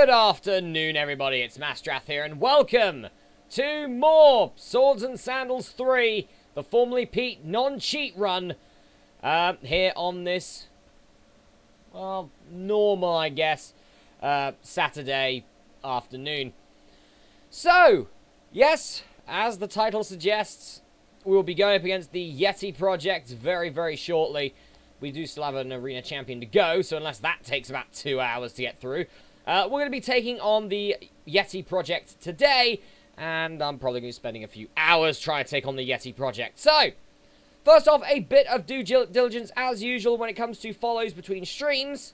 Good afternoon, everybody. It's Masterath here, and welcome to more Swords and Sandals 3, the formerly Pete non-cheat run, here on this, well, normal, I guess, Saturday afternoon. So, yes, as the title suggests, we will be going up against the Yeti project very, very shortly. We do still have an arena champion to go, so unless that takes about 2 hours to get through, we're going to be taking on the Yeti project today, and I'm probably going to be spending a few hours trying to take on the Yeti project. So, first off, a bit of due diligence as usual when it comes to follows between streams.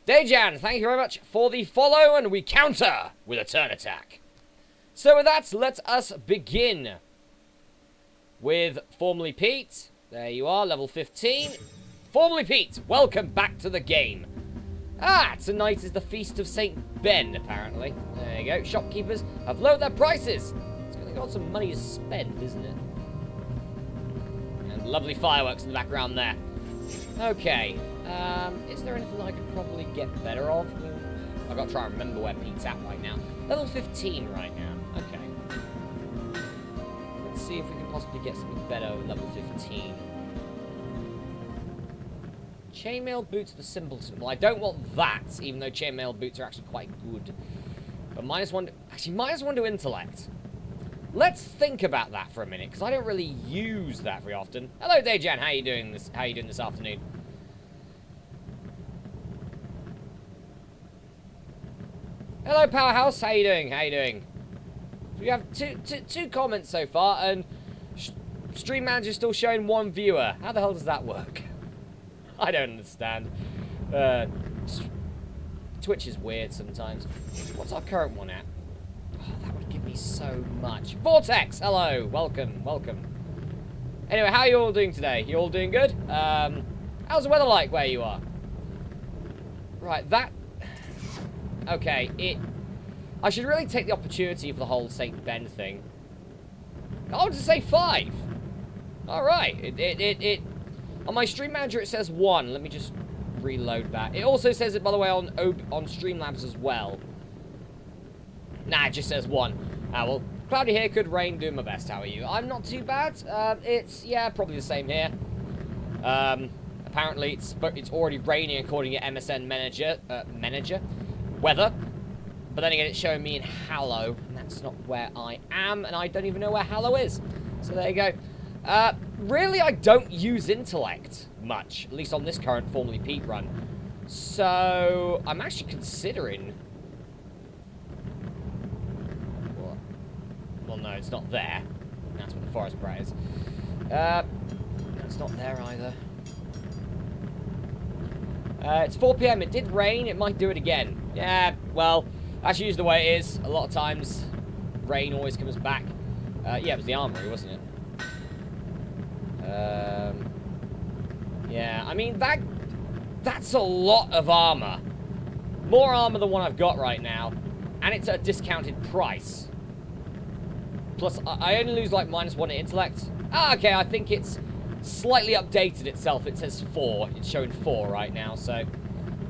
Dejan, thank you very much for the follow, and we counter with a turn attack. So with that, let us begin with formerly Pete. There you are, level 15. Formerly Pete, welcome back to the game. Ah, tonight is the Feast of St. Ben, apparently. There you go. Shopkeepers have lowered their prices. It's going to got some money to spend, isn't it? And lovely fireworks in the background there. Okay. Is there anything I could probably get better of? I've got to try and remember where Pete's at right now. Level 15 right now. Okay. Let's see if we can possibly get something better with level 15. Chainmail boots the simpleton. Well, I don't want that, even though chainmail boots are actually quite good. But -1... Actually, -1 to intellect. Let's think about that for a minute, because I don't really use that very often. Hello, Dejan. How you doing this afternoon? Hello, Powerhouse. How you doing? How you doing? We have two comments so far, and Stream Manager's still showing 1 viewer. How the hell does that work? I don't understand. Twitch is weird sometimes. What's our current one at? Oh, that would give me so much. Vortex, hello. Welcome, welcome. Anyway, how are you all doing today? You all doing good? How's the weather like where you are? Right, that... Okay, I should really take the opportunity for the whole St. Ben thing. Oh, to say 5. Alright, on my Stream Manager, it says 1. Let me just reload that. It also says it, by the way, on Streamlabs as well. Nah, it just says 1. Ah, well, cloudy here, could rain, doing my best. How are you? I'm not too bad. It's, yeah, probably the same here. Apparently, it's already raining according to MSN Manager. Weather. But then again, it's showing me in Hallow, and that's not where I am, and I don't even know where Hallow is. So there you go. Really, I don't use intellect much, at least on this current formerly Pete run. So, I'm actually considering... Well, no, it's not there. That's what the forest brat is. It's not there either. It's 4 PM. It did rain. It might do it again. Yeah, well, that's usually the way it is. A lot of times, rain always comes back. Yeah, it was the armory, wasn't it? Yeah, I mean, that's a lot of armor. More armor than what I've got right now. And it's at a discounted price. Plus, I only lose, like, -1 to intellect. Ah, okay, I think it's slightly updated itself. It says 4. It's showing 4 right now, so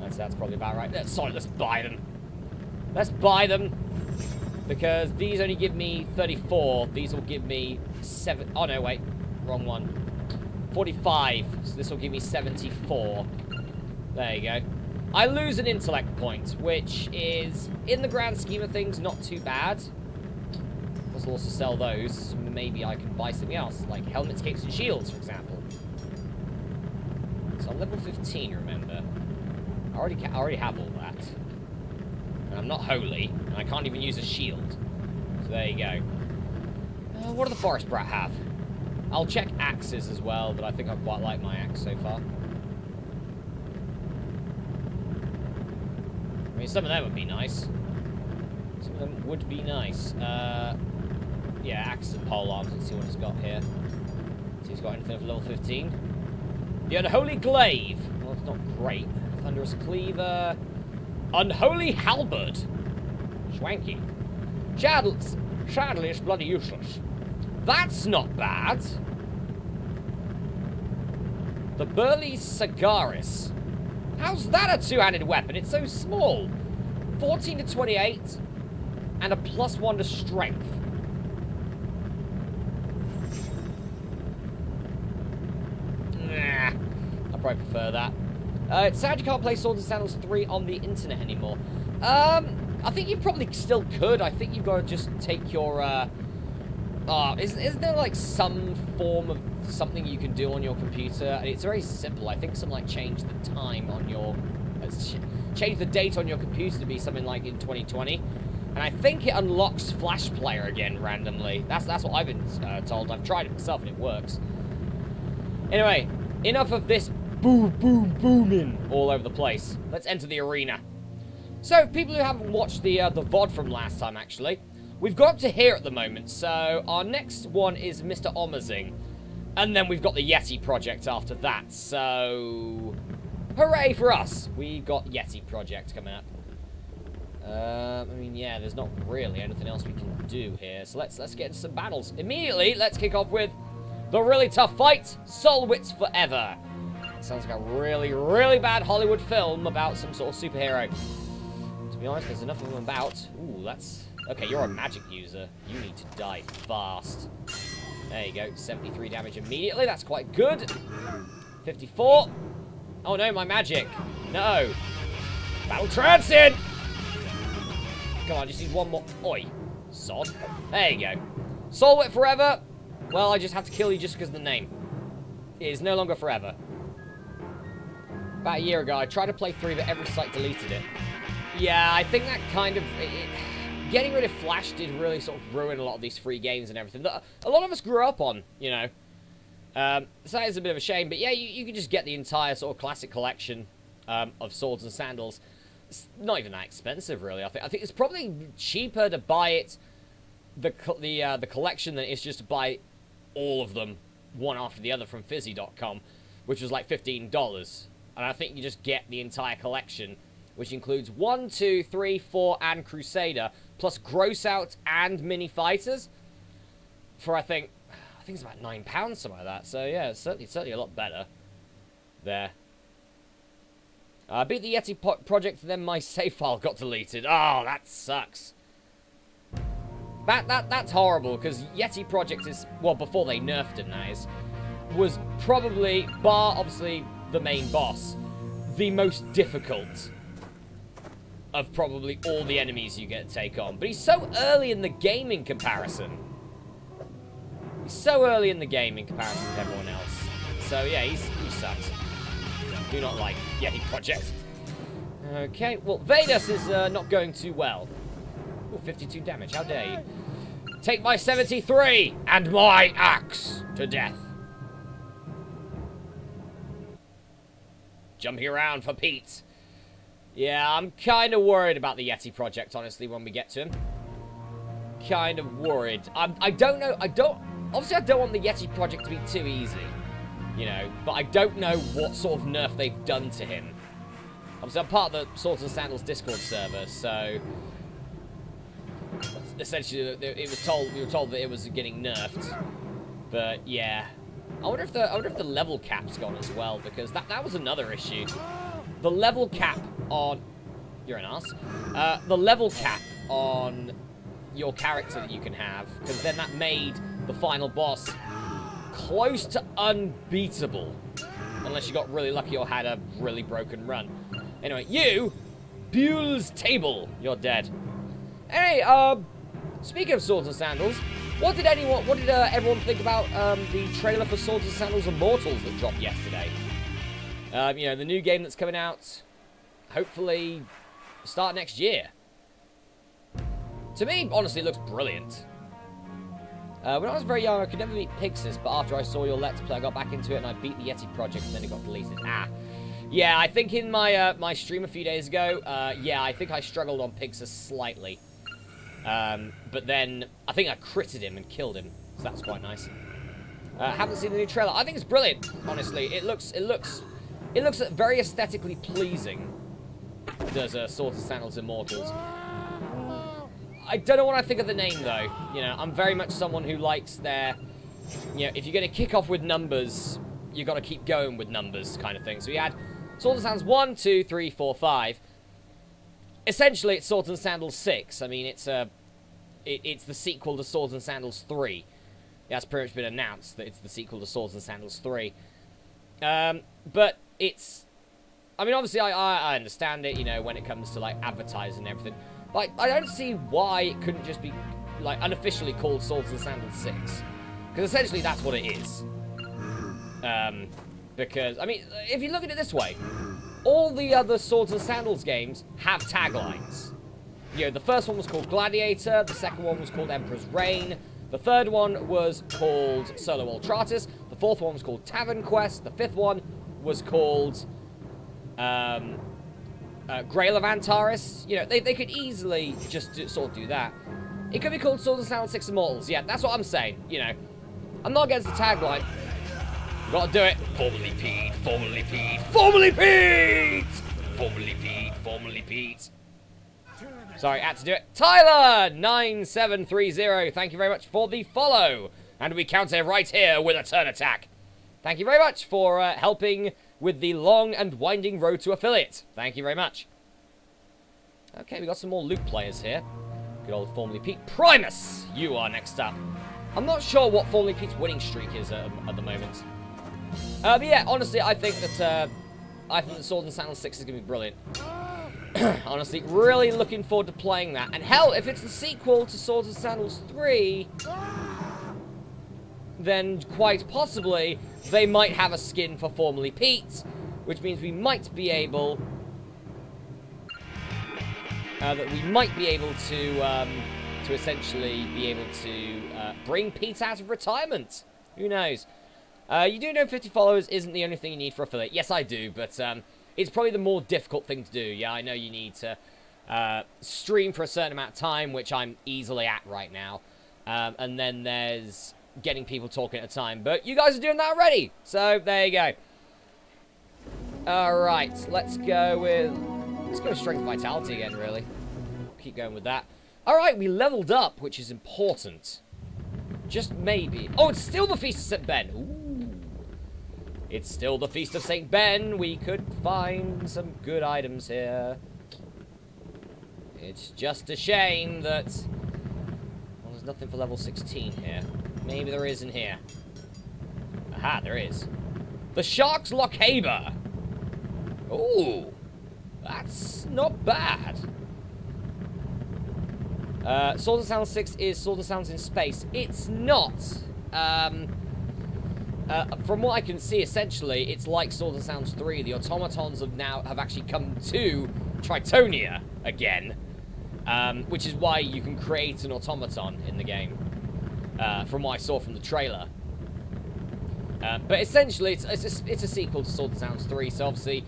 that's probably about right. Sorry, let's buy them. Let's buy them. Because these only give me 34. These will give me 7. Oh, no, wait. Wrong one. 45. So this will give me 74. There you go. I lose an intellect point, which is, in the grand scheme of things, not too bad. I'll also sell those. Maybe I can buy something else, like helmets, capes, and shields, for example. So I'm level 15, remember. I already have all that. And I'm not holy, and I can't even use a shield. So there you go. What do the forest brat have? I'll check axes as well, but I think I quite like my axe so far. I mean, some of them would be nice. Some of them would be nice. Yeah, axes and polearms. Let's see what he's got here. See if he's got anything for level 15. The Unholy Glaive. Well, it's not great. Thunderous Cleaver. Unholy Halberd. Schwanky. Shadley is bloody useless. That's not bad. The Burly Cigaris. How's that a two-handed weapon? It's so small. 14 to 28 and a +1 to strength. Nah, I probably prefer that. It's sad you can't play Swords and Sandals 3 on the internet anymore. I think you probably still could. I think you've got to just take your, isn't there, like, some form of something you can do on your computer? It's very simple. I think something like change the time on your, change the date on your computer to be something like in 2020. And I think it unlocks Flash Player again randomly. That's what I've been told. I've tried it myself and it works. Anyway, enough of this boom, boom, booming all over the place. Let's enter the arena. So, people who haven't watched the VOD from last time, actually, we've got up to here at the moment. So, our next one is Mr. Omazing. And then we've got the Yeti project after that. So, hooray for us. We've got Yeti project coming up. I mean, yeah, there's not really anything else we can do here. So, let's get into some battles. Immediately, let's kick off with the really tough fight, Solwit's Forever. Sounds like a really, really bad Hollywood film about some sort of superhero. To be honest, there's enough of them about. Ooh, that's... Okay, you're a magic user. You need to die fast. There you go, 73 damage immediately. That's quite good. 54. Oh no, my magic. No. Battle trance in! Come on, just need one more. Oi. Sod. There you go. Solwit Forever. Well, I just have to kill you just because of the name. It is no longer forever. About a year ago, I tried to play 3, but every site deleted it. Yeah, I think that kind of... getting rid of Flash did really sort of ruin a lot of these free games and everything that a lot of us grew up on, you know. So that is a bit of a shame, but yeah, you can just get the entire sort of classic collection of Swords and Sandals. It's not even that expensive, really. I think it's probably cheaper to buy it, the collection, than it's just to buy all of them, one after the other, from Fizzy.com, which was like $15. And I think you just get the entire collection, which includes 1, 2, 3, 4, and Crusader, plus Gross Out and Mini Fighters, for I think it's about £9, something like that. So yeah, it's certainly a lot better there. I beat the Yeti project, and then my save file got deleted. Oh, that sucks. That's horrible, because Yeti project is, well, before they nerfed him, that is, was probably, bar obviously the main boss, the most difficult of probably all the enemies you get to take on. But he's so early in the game in comparison. He's so early in the game in comparison to everyone else. So yeah, he sucks. Do not like Yeti project. Okay, well, Vadus is not going too well. Ooh, 52 damage, how dare you. Take my 73 and my axe to death. Jumping around for Pete. Yeah, I'm kind of worried about the Yeti project, honestly, when we get to him. Kind of worried. I don't know, obviously I don't want the Yeti project to be too easy, you know, but I don't know what sort of nerf they've done to him. Obviously, I'm part of the Swords and Sandals Discord server, so essentially we were told that it was getting nerfed. But yeah, I wonder if the level cap's gone as well, because that was another issue. The level cap on... You're an ass. The level cap on your character that you can have, because then that made the final boss close to unbeatable. Unless you got really lucky or had a really broken run. Anyway, you, Buell's Table, you're dead. Hey, speaking of Swords and Sandals, what did everyone think about the trailer for Swords and Sandals Immortals that dropped yesterday? You know, the new game that's coming out, hopefully, start next year. To me, honestly, it looks brilliant. When I was very young, I could never beat Pixis, but after I saw your Let's Play, I got back into it and I beat the Yeti project, and then it got deleted. Yeah, I think in my my stream a few days ago, yeah, I think I struggled on Pixis slightly. But then, I think I critted him and killed him, so that's quite nice. Haven't seen the new trailer. I think it's brilliant, honestly. It looks very aesthetically pleasing. Does Swords and Sandals Immortals. I don't know what I think of the name, though. You know, I'm very much someone who likes their... You know, if you're going to kick off with numbers, you've got to keep going with numbers kind of thing. So we had Swords and Sandals 1, 2, 3, 4, 5. Essentially, it's Swords and Sandals 6. I mean, it's the sequel to Swords and Sandals 3. That's pretty much been announced that it's the sequel to Swords and Sandals 3. But it's... I mean, obviously, I understand it, you know, when it comes to, like, advertising and everything. But I don't see why it couldn't just be, like, unofficially called Swords and Sandals 6. Because essentially, that's what it is. Because, I mean, if you look at it this way, all the other Swords and Sandals games have taglines. You know, the first one was called Gladiator, the second one was called Emperor's Reign, the third one was called Solo Ultratus, the fourth one was called Tavern Quest, the fifth one was called Grail of Antares. You know, they could easily just sort of do that. It could be called Swords and Sandals 6 Immortals. Yeah, that's what I'm saying, you know. I'm not against the tagline. We've got to do it. Formerly Pete, formerly Pete, formerly Pete! Formerly Pete, formerly Pete. Sorry, I had to do it. Tyler9730, thank you very much for the follow. And we counter right here with a turn attack. Thank you very much for helping with the long and winding road to affiliate. Thank you very much. Okay, we got some more loot players here. Good old Formerly Pete. Primus, you are next up. I'm not sure what Formerly Pete's winning streak is at the moment. But yeah, honestly, I think that Swords and Sandals 6 is going to be brilliant. Honestly, really looking forward to playing that. And hell, if it's the sequel to Swords and Sandals 3, then quite possibly they might have a skin for Formerly Pete, which means we might be able to essentially be able to bring Pete out of retirement. Who knows? You do know 50 followers isn't the only thing you need for affiliate. Yes, I do, but it's probably the more difficult thing to do. Yeah, I know you need to stream for a certain amount of time, which I'm easily at right now. And then there's getting people talking at a time. But you guys are doing that already. So, there you go. Alright, let's go with Strength Vitality again, really. Keep going with that. Alright, we leveled up, which is important. Just maybe. Oh, it's still the Feast of St. Ben. Ooh. It's still the Feast of St. Ben. We could find some good items here. It's just a shame that... well, there's nothing for level 16 here. Maybe there is in here. Aha, there is. The Shark's Lockhaber. Ooh. That's not bad. Swords and Sandals 6 is Swords and Sandals in space. It's not. From what I can see, essentially, it's like Swords and Sandals 3. The automatons have actually come to Tritonia again, which is why you can create an automaton in the game, from what I saw from the trailer. But essentially, it's a sequel to Swords and Sandals 3, so obviously,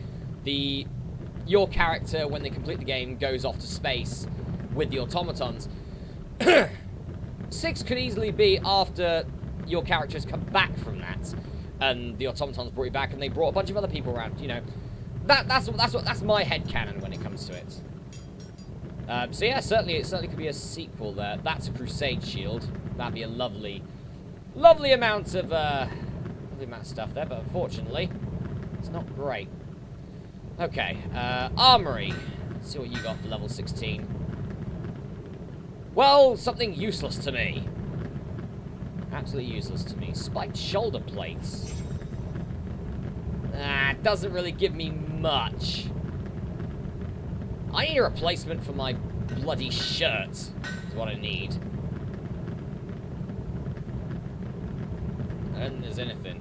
your character, when they complete the game, goes off to space with the automatons. 6 could easily be after your characters come back from that, and the automatons brought you back, and they brought a bunch of other people around. You know, that's my headcanon when it comes to it. So yeah, it certainly could be a sequel there. That's a Crusade shield. That'd be a lovely amount of stuff there, but unfortunately, it's not great. Okay, Armory. Let's see what you got for level 16. Well, something useless to me. Absolutely useless to me. Spiked shoulder plates. It doesn't really give me much. I need a replacement for my bloody shirt, is what I need. I don't think there's anything.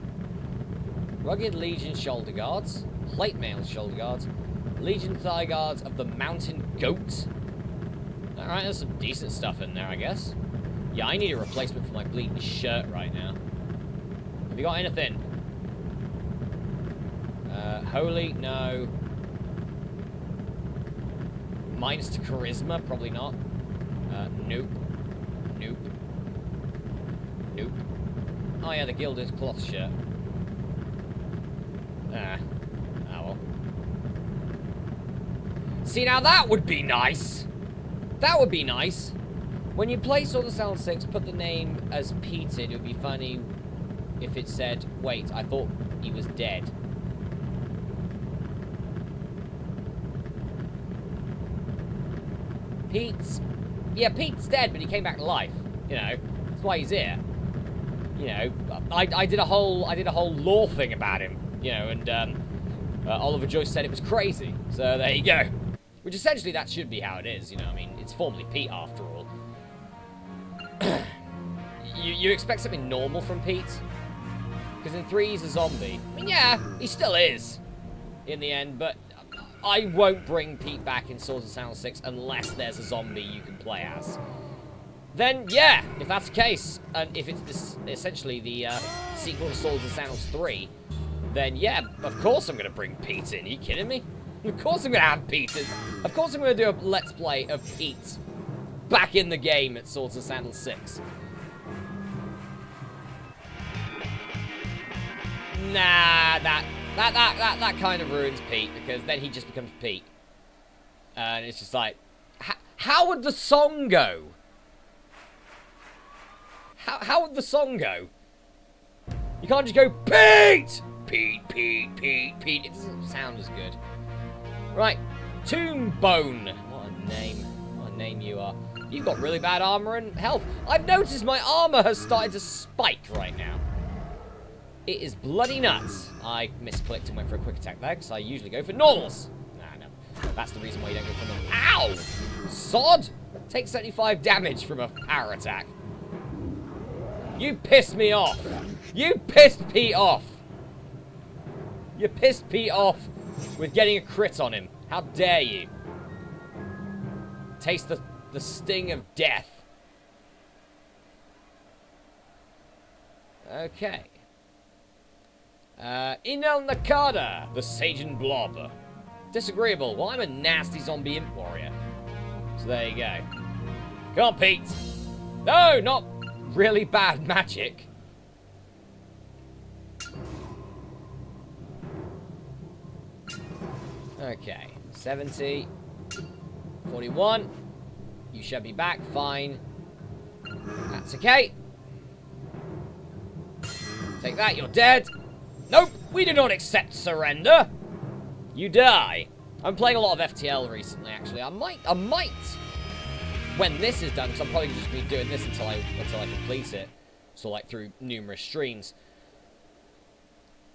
Rugged Legion shoulder guards. Plate mail shoulder guards. Legion thigh guards of the Mountain Goat. Alright, there's some decent stuff in there, I guess. Yeah, I need a replacement for my bleeding shirt right now. Have you got anything? Holy? No. Minus to charisma? Probably not. Nope. Nope. Nope. Oh yeah, the gilded cloth shirt. Oh well. See, now that would be nice! That would be nice! When you play Swords and Sandals 6, put the name as Peter. It would be funny if it said, wait, I thought he was dead. Pete's... Yeah, Pete's dead, but he came back to life. You know, that's why he's here. You know, I did a whole lore thing about him. You know, and Oliver Joyce said it was crazy. So there you go. Which essentially that should be how it is. You know, I mean, it's formerly Pete after all. you expect something normal from Pete? Because in 3 he's a zombie. I mean, yeah, he still is in the end, but I won't bring Pete back in Swords and Sandals 6 unless there's a zombie you can play as. Then, yeah, if that's the case, and if it's essentially the sequel to Swords and Sandals 3, then yeah, of course I'm going to bring Pete in. Are you kidding me? Of course I'm going to have Pete in. Of course I'm going to do a Let's Play of Pete back in the game at Swords and Sandals 6. Nah, that kind of ruins Pete, because then he just becomes Pete. And it's just like, how would the song go? How would the song go? You can't just go, Pete! Pete, Pete, Pete, Pete. It doesn't sound as good. Right, Tombone. What a name. What a name you are. You've got really bad armor and health. I've noticed my armor has started to spike right now. It is bloody nuts. I misclicked and went for a quick attack there, because I usually go for normals. Nah, no. That's the reason why you don't go for normals. Ow! Sod! Take 75 damage from a power attack. You pissed me off. You pissed Pete off. You pissed Pete off with getting a crit on him. How dare you? Taste the sting of death. Okay. Inel Nakada, the Sajin Blob. Disagreeable. Well, I'm a nasty zombie imp warrior. So there you go. Come on, Pete. No, not really bad magic. Okay. 70. 41. You shall be back. Fine. That's okay. Take that. You're dead. Nope, we do not accept surrender. You die. I'm playing a lot of FTL recently, actually. I might, when this is done, because I'm probably just be doing this until I complete it. So like through numerous streams.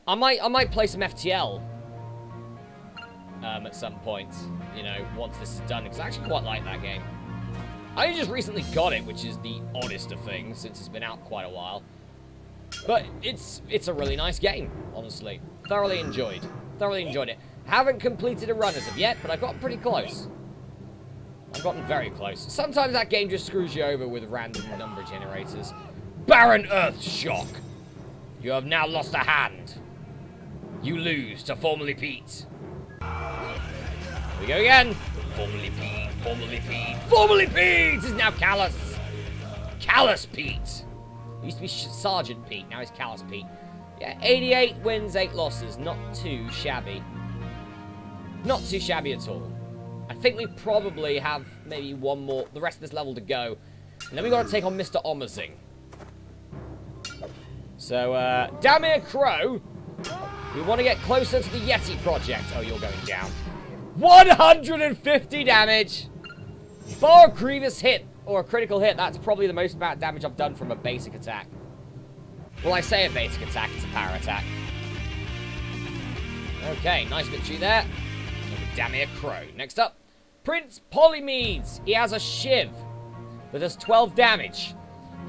I might play some FTL at some point, you know, once this is done, because I actually quite like that game. I just recently got it, which is the oddest of things, since it's been out quite a while. But it's a really nice game, honestly. Thoroughly enjoyed it. Haven't completed a run as of yet, but I've gotten pretty close. I've gotten very close. Sometimes that game just screws you over with random number generators. Baron Earth Shock. You have now lost a hand. You lose to formerly Pete. Here we go again. Formerly Pete, formerly Pete, formerly Pete is now Callous. Callous Pete. He used to be Sergeant Pete, now he's Callous Pete. Yeah, 88 wins, 8 losses. Not too shabby. Not too shabby at all. I think we probably have maybe one more, the rest of this level to go. And then we got to take on Mr. Omazing. So, Damir Crow. We want to get closer to the Yeti project. Oh, you're going down. 150 damage. For a grievous hit. Or a critical hit, that's probably the most amount of damage I've done from a basic attack. Well, I say a basic attack, it's a power attack. Okay, nice victory there. Damir Crow. Next up, Prince Polymedes. He has a shiv that does 12 damage.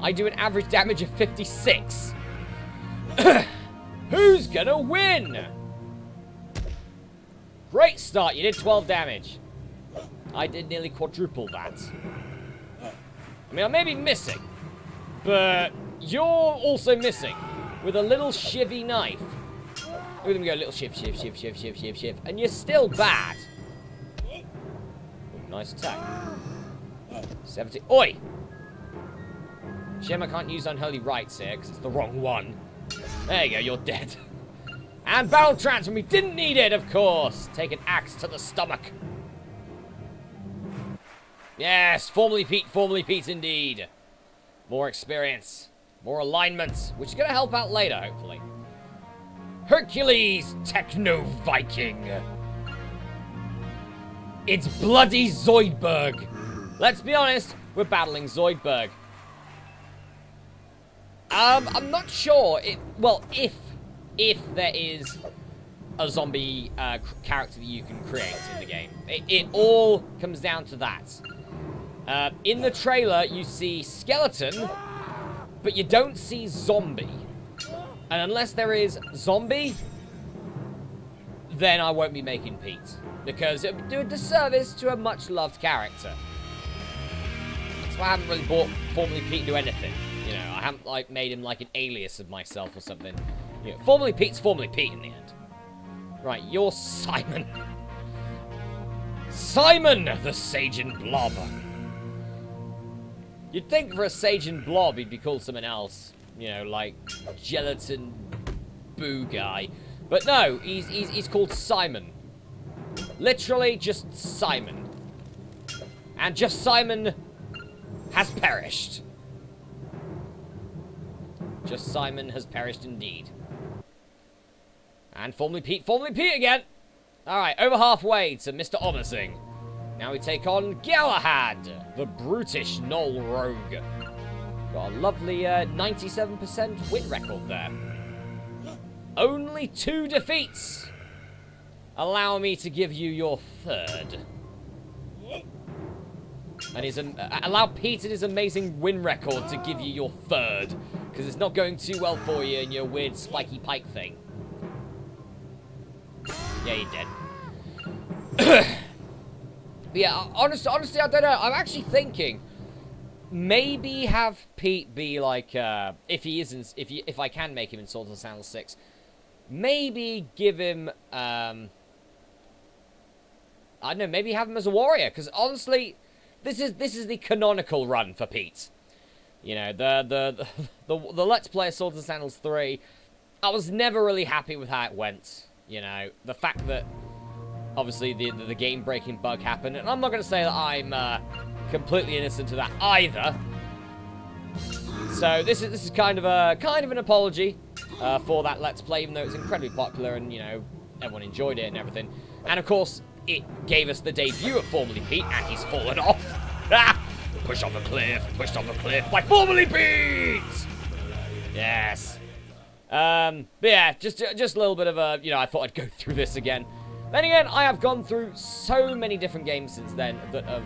I do an average damage of 56. Who's gonna win? Great start, you did 12 damage. I did nearly quadruple that. I mean, I may be missing, but you're also missing with a little shivvy knife. Look at them go, little shiv, shiv, shiv, shiv, shiv, shiv, shiv, and you're still bad. Ooh, nice attack. 70. Oi! Shame I can't use Unholy Rites here, because it's the wrong one. There you go, you're dead. And Battle Trance when we didn't need it, of course. Take an axe to the stomach. Yes, formerly Pete indeed. More experience, more alignment, which is going to help out later, hopefully. Hercules Techno-Viking. It's bloody Zoidberg. Let's be honest, we're battling Zoidberg. I'm not sure. Well, if there is a zombie character that you can create in the game. It all comes down to that. In the trailer, you see skeleton, but you don't see zombie. And unless there is zombie, then I won't be making Pete. Because it would do a disservice to a much-loved character. That's why I haven't really brought Formerly Pete into anything. You know, I haven't, like, made him, like, an alias of myself or something. You know, Formerly Pete's Formerly Pete in the end. Right, you're Simon. Simon, the Sage and Blob. You'd think for a Sage and Blob he'd be called something else. You know, like Gelatin Boo Guy. But no, he's called Simon. Literally just Simon. And just Simon has perished. Just Simon has perished indeed. And Formerly Pete again. Alright, over halfway to Mr. Omersing. Now we take on Galahad, the brutish Knoll Rogue. Got a lovely 97% win record there. Only 2 defeats. Allow me to give you your 3rd. And allow Pete and his amazing win record to give you your 3rd. Because it's not going too well for you in your weird spiky pike thing. Yeah, you're dead. Yeah, honestly, I don't know. I'm actually thinking maybe have Pete be like, if I can make him in Swords and Sandals 6, maybe give him, I don't know, maybe have him as a warrior. Because honestly, this is the canonical run for Pete. You know, the Let's Play of Swords and Sandals 3, I was never really happy with how it went. You know, the fact that, obviously, the game-breaking bug happened, and I'm not going to say that I'm completely innocent of that either. So this is kind of an apology for that Let's Play, even though it's incredibly popular and, you know, everyone enjoyed it and everything. And, of course, it gave us the debut of Formerly Pete, and he's fallen off. Pushed off a cliff by Formerly Pete! Yes. But yeah, just a little bit of a, you know, I thought I'd go through this again. Then again, I have gone through so many different games since then that have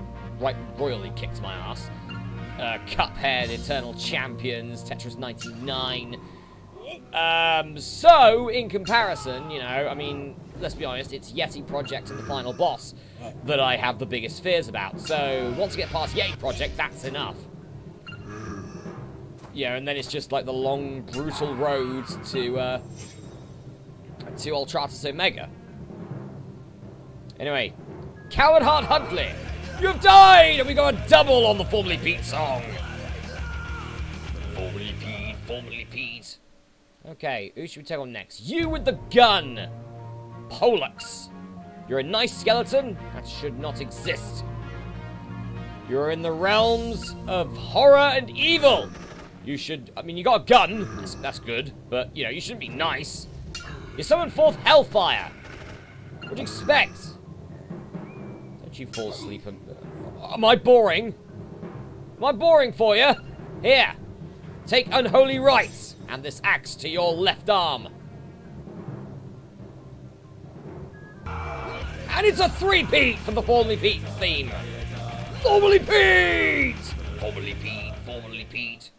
royally kicked my ass. Cuphead, Eternal Champions, Tetris 99. So, in comparison, you know, I mean, let's be honest, it's Yeti Project and the final boss that I have the biggest fears about. So, once you get past Yeti Project, that's enough. Yeah, and then it's just like the long, brutal road to Ultratus Omega. Anyway, Coward Heart Huntley, you have died, and we got a double on the Formerly Pete song. Formerly Pete. Okay, who should we take on next? You with the gun, Pollux. You're a nice skeleton that should not exist. You're in the realms of horror and evil. You should, I mean, you got a gun, that's good, but, you know, you shouldn't be nice. You summoned forth Hellfire. What do you expect? Don't you fall asleep. Am I boring? Am I boring for you? Here, take unholy rites and this axe to your left arm. And it's a 3-peat from the Formerly Pete theme. Formerly Pete! Formerly Pete, Formerly Pete.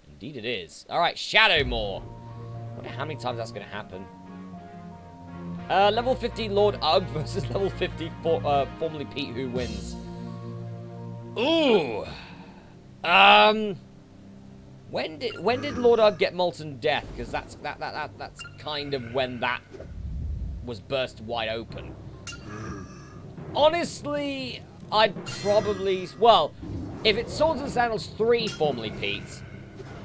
Indeed it is. Alright, Shadowmoor. I wonder how many times that's going to happen. Level 50 Lord Ugg versus level 50 Formerly Pete, who wins? Ooh. When did Lord Ugg get Molten Death? Because that's kind of when that was burst wide open. Honestly, I'd probably, well, if it's Swords and Sandals 3 Formerly Pete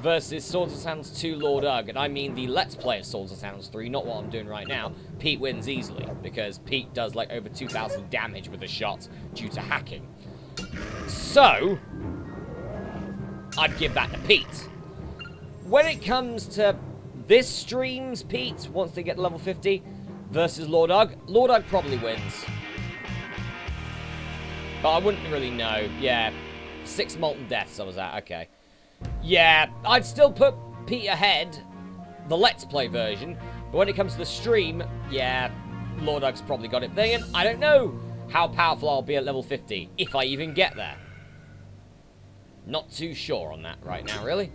versus Swords and Sandals 2 Lord Ugg, and I mean the Let's Play of Swords and Sandals 3, not what I'm doing right now, Pete wins easily, because Pete does like over 2,000 damage with a shot due to hacking. So, I'd give that to Pete. When it comes to this stream's Pete, once they get level 50, versus Lord Ugg probably wins. But I wouldn't really know. Yeah, 6 molten deaths I was at. Okay. Yeah, I'd still put Pete ahead, the Let's Play version. But when it comes to the stream, yeah, Lord Ugg's probably got it. Then again, I don't know how powerful I'll be at level 50, if I even get there. Not too sure on that right now, really.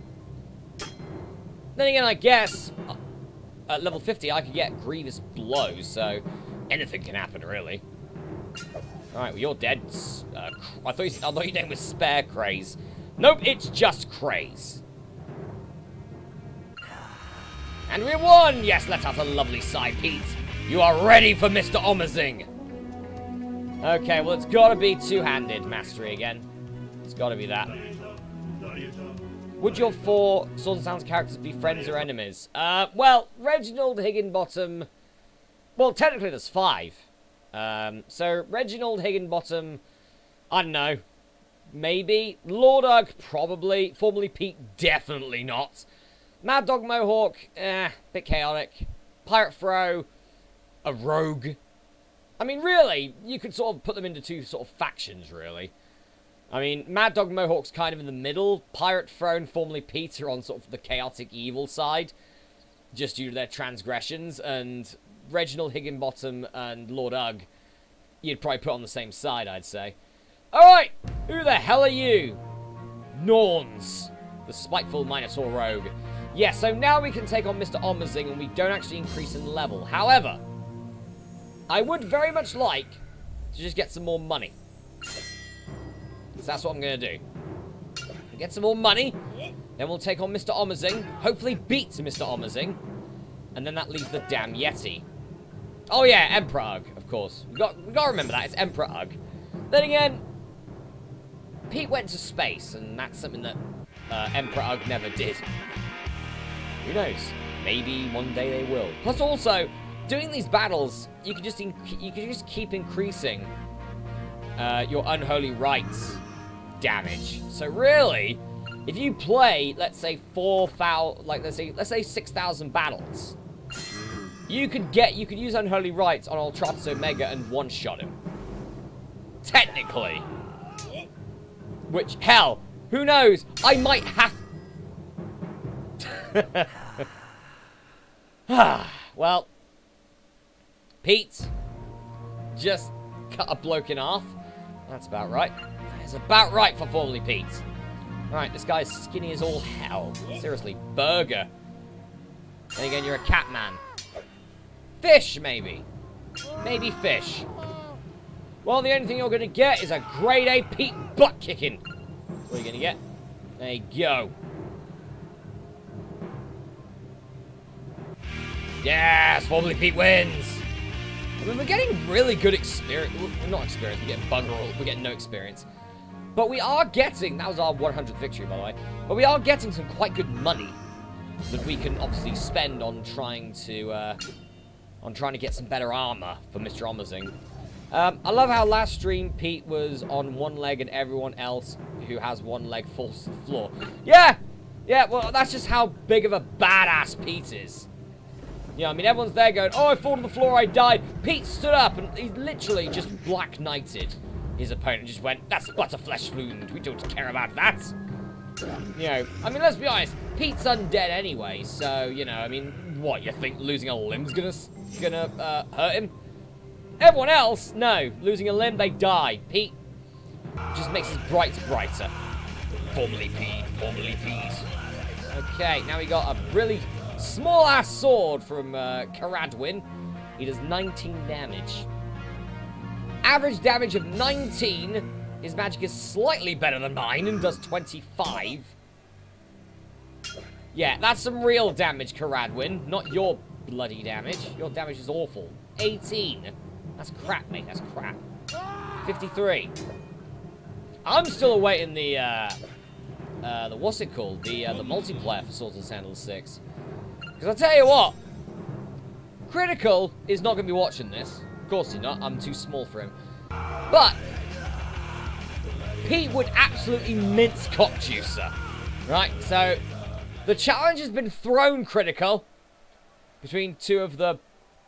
Then again, I guess at level 50 I could get grievous blows, so anything can happen, really. Alright, well, you're dead. I thought your name was Spare Craze. Nope, it's just Craze. And we won! Yes, let out a lovely sigh, Pete. You are ready for Mr. Omazing. Okay, well, it's gotta be two-handed mastery again. It's gotta be that. Would your 4 Sword and Sounds characters be friends or enemies? Well, Reginald Higginbottom... Well, technically there's 5. So, Reginald Higginbottom... I don't know. Maybe. Lord Ugg, probably. Formerly Pete, definitely not. Mad Dog Mohawk, bit chaotic. Pirate Fro, a rogue. I mean, really, you could sort of put them into 2 sort of factions, really. I mean, Mad Dog Mohawk's kind of in the middle. Pirate Throne, formerly Pete, are on sort of the chaotic evil side, just due to their transgressions. And Reginald Higginbottom and Lord Ugg, you'd probably put on the same side, I'd say. Alright, who the hell are you? Norns, the spiteful Minotaur rogue. Yeah, so now we can take on Mr. Omazing, and we don't actually increase in level. However, I would very much like to just get some more money. So that's what I'm going to do. Get some more money. Then we'll take on Mr. Omazing. Hopefully beat Mr. Omazing. And then that leaves the damn Yeti. Oh yeah, Emperor Ugg, of course. We got to remember that. It's Emperor Ugg. Then again, Pete went to space. And that's something that Emperor Ugg never did. Who knows? Maybe one day they will. Plus also, doing these battles, you can just keep increasing your unholy rites damage. So really, if you play, let's say let's say 6,000 battles, you could use unholy rites on Ultratus Omega and one-shot him. Technically. Which, hell, who knows? I might have. Well, Pete just cut a bloke in half. That's about right. That's about right for formerly Pete. Right, this guy's skinny as all hell. Seriously, burger. Then again, you're a cat man. Fish, maybe. Maybe fish. Well, the only thing you're going to get is a grade A Pete butt kicking. What are you going to get? There you go. Yes, formerly Pete wins. I mean, we're getting really good experience. Well, not experience, we're getting bugger all. We're getting no experience. But we are getting, that was our 100th victory, by the way. But we are getting some quite good money that we can obviously spend on trying to get some better armor for Mr. Omazing. I love how last stream Pete was on one leg and everyone else who has one leg falls to the floor. Yeah! Yeah, well, that's just how big of a badass Pete is. Yeah, I mean, everyone's there going, oh, I fall to the floor, I died. Pete stood up and he literally just Black Knighted his opponent. Just went, that's but a flesh wound. We don't care about that. You know, I mean, let's be honest. Pete's undead anyway, so, you know, I mean, what, you think losing a limb's gonna hurt him? Everyone else, no. Losing a limb, they die. Pete just makes his brights brighter. Formerly Pete, formerly Pete. Okay, now we got a really small-ass sword from Caradwin. He does 19 damage. Average damage of 19. His magic is slightly better than mine and does 25. Yeah, that's some real damage, Caradwin. Not your bloody damage. Your damage is awful. 18. That's crap, mate. That's crap. 53. I'm still awaiting the what's it called? The multiplayer for Swords and Sandals 6. Because I'll tell you what, Critical is not going to be watching this. Of course he's not. I'm too small for him. But Pete would absolutely mince cock juicer. Right? So the challenge has been thrown, Critical, between two of the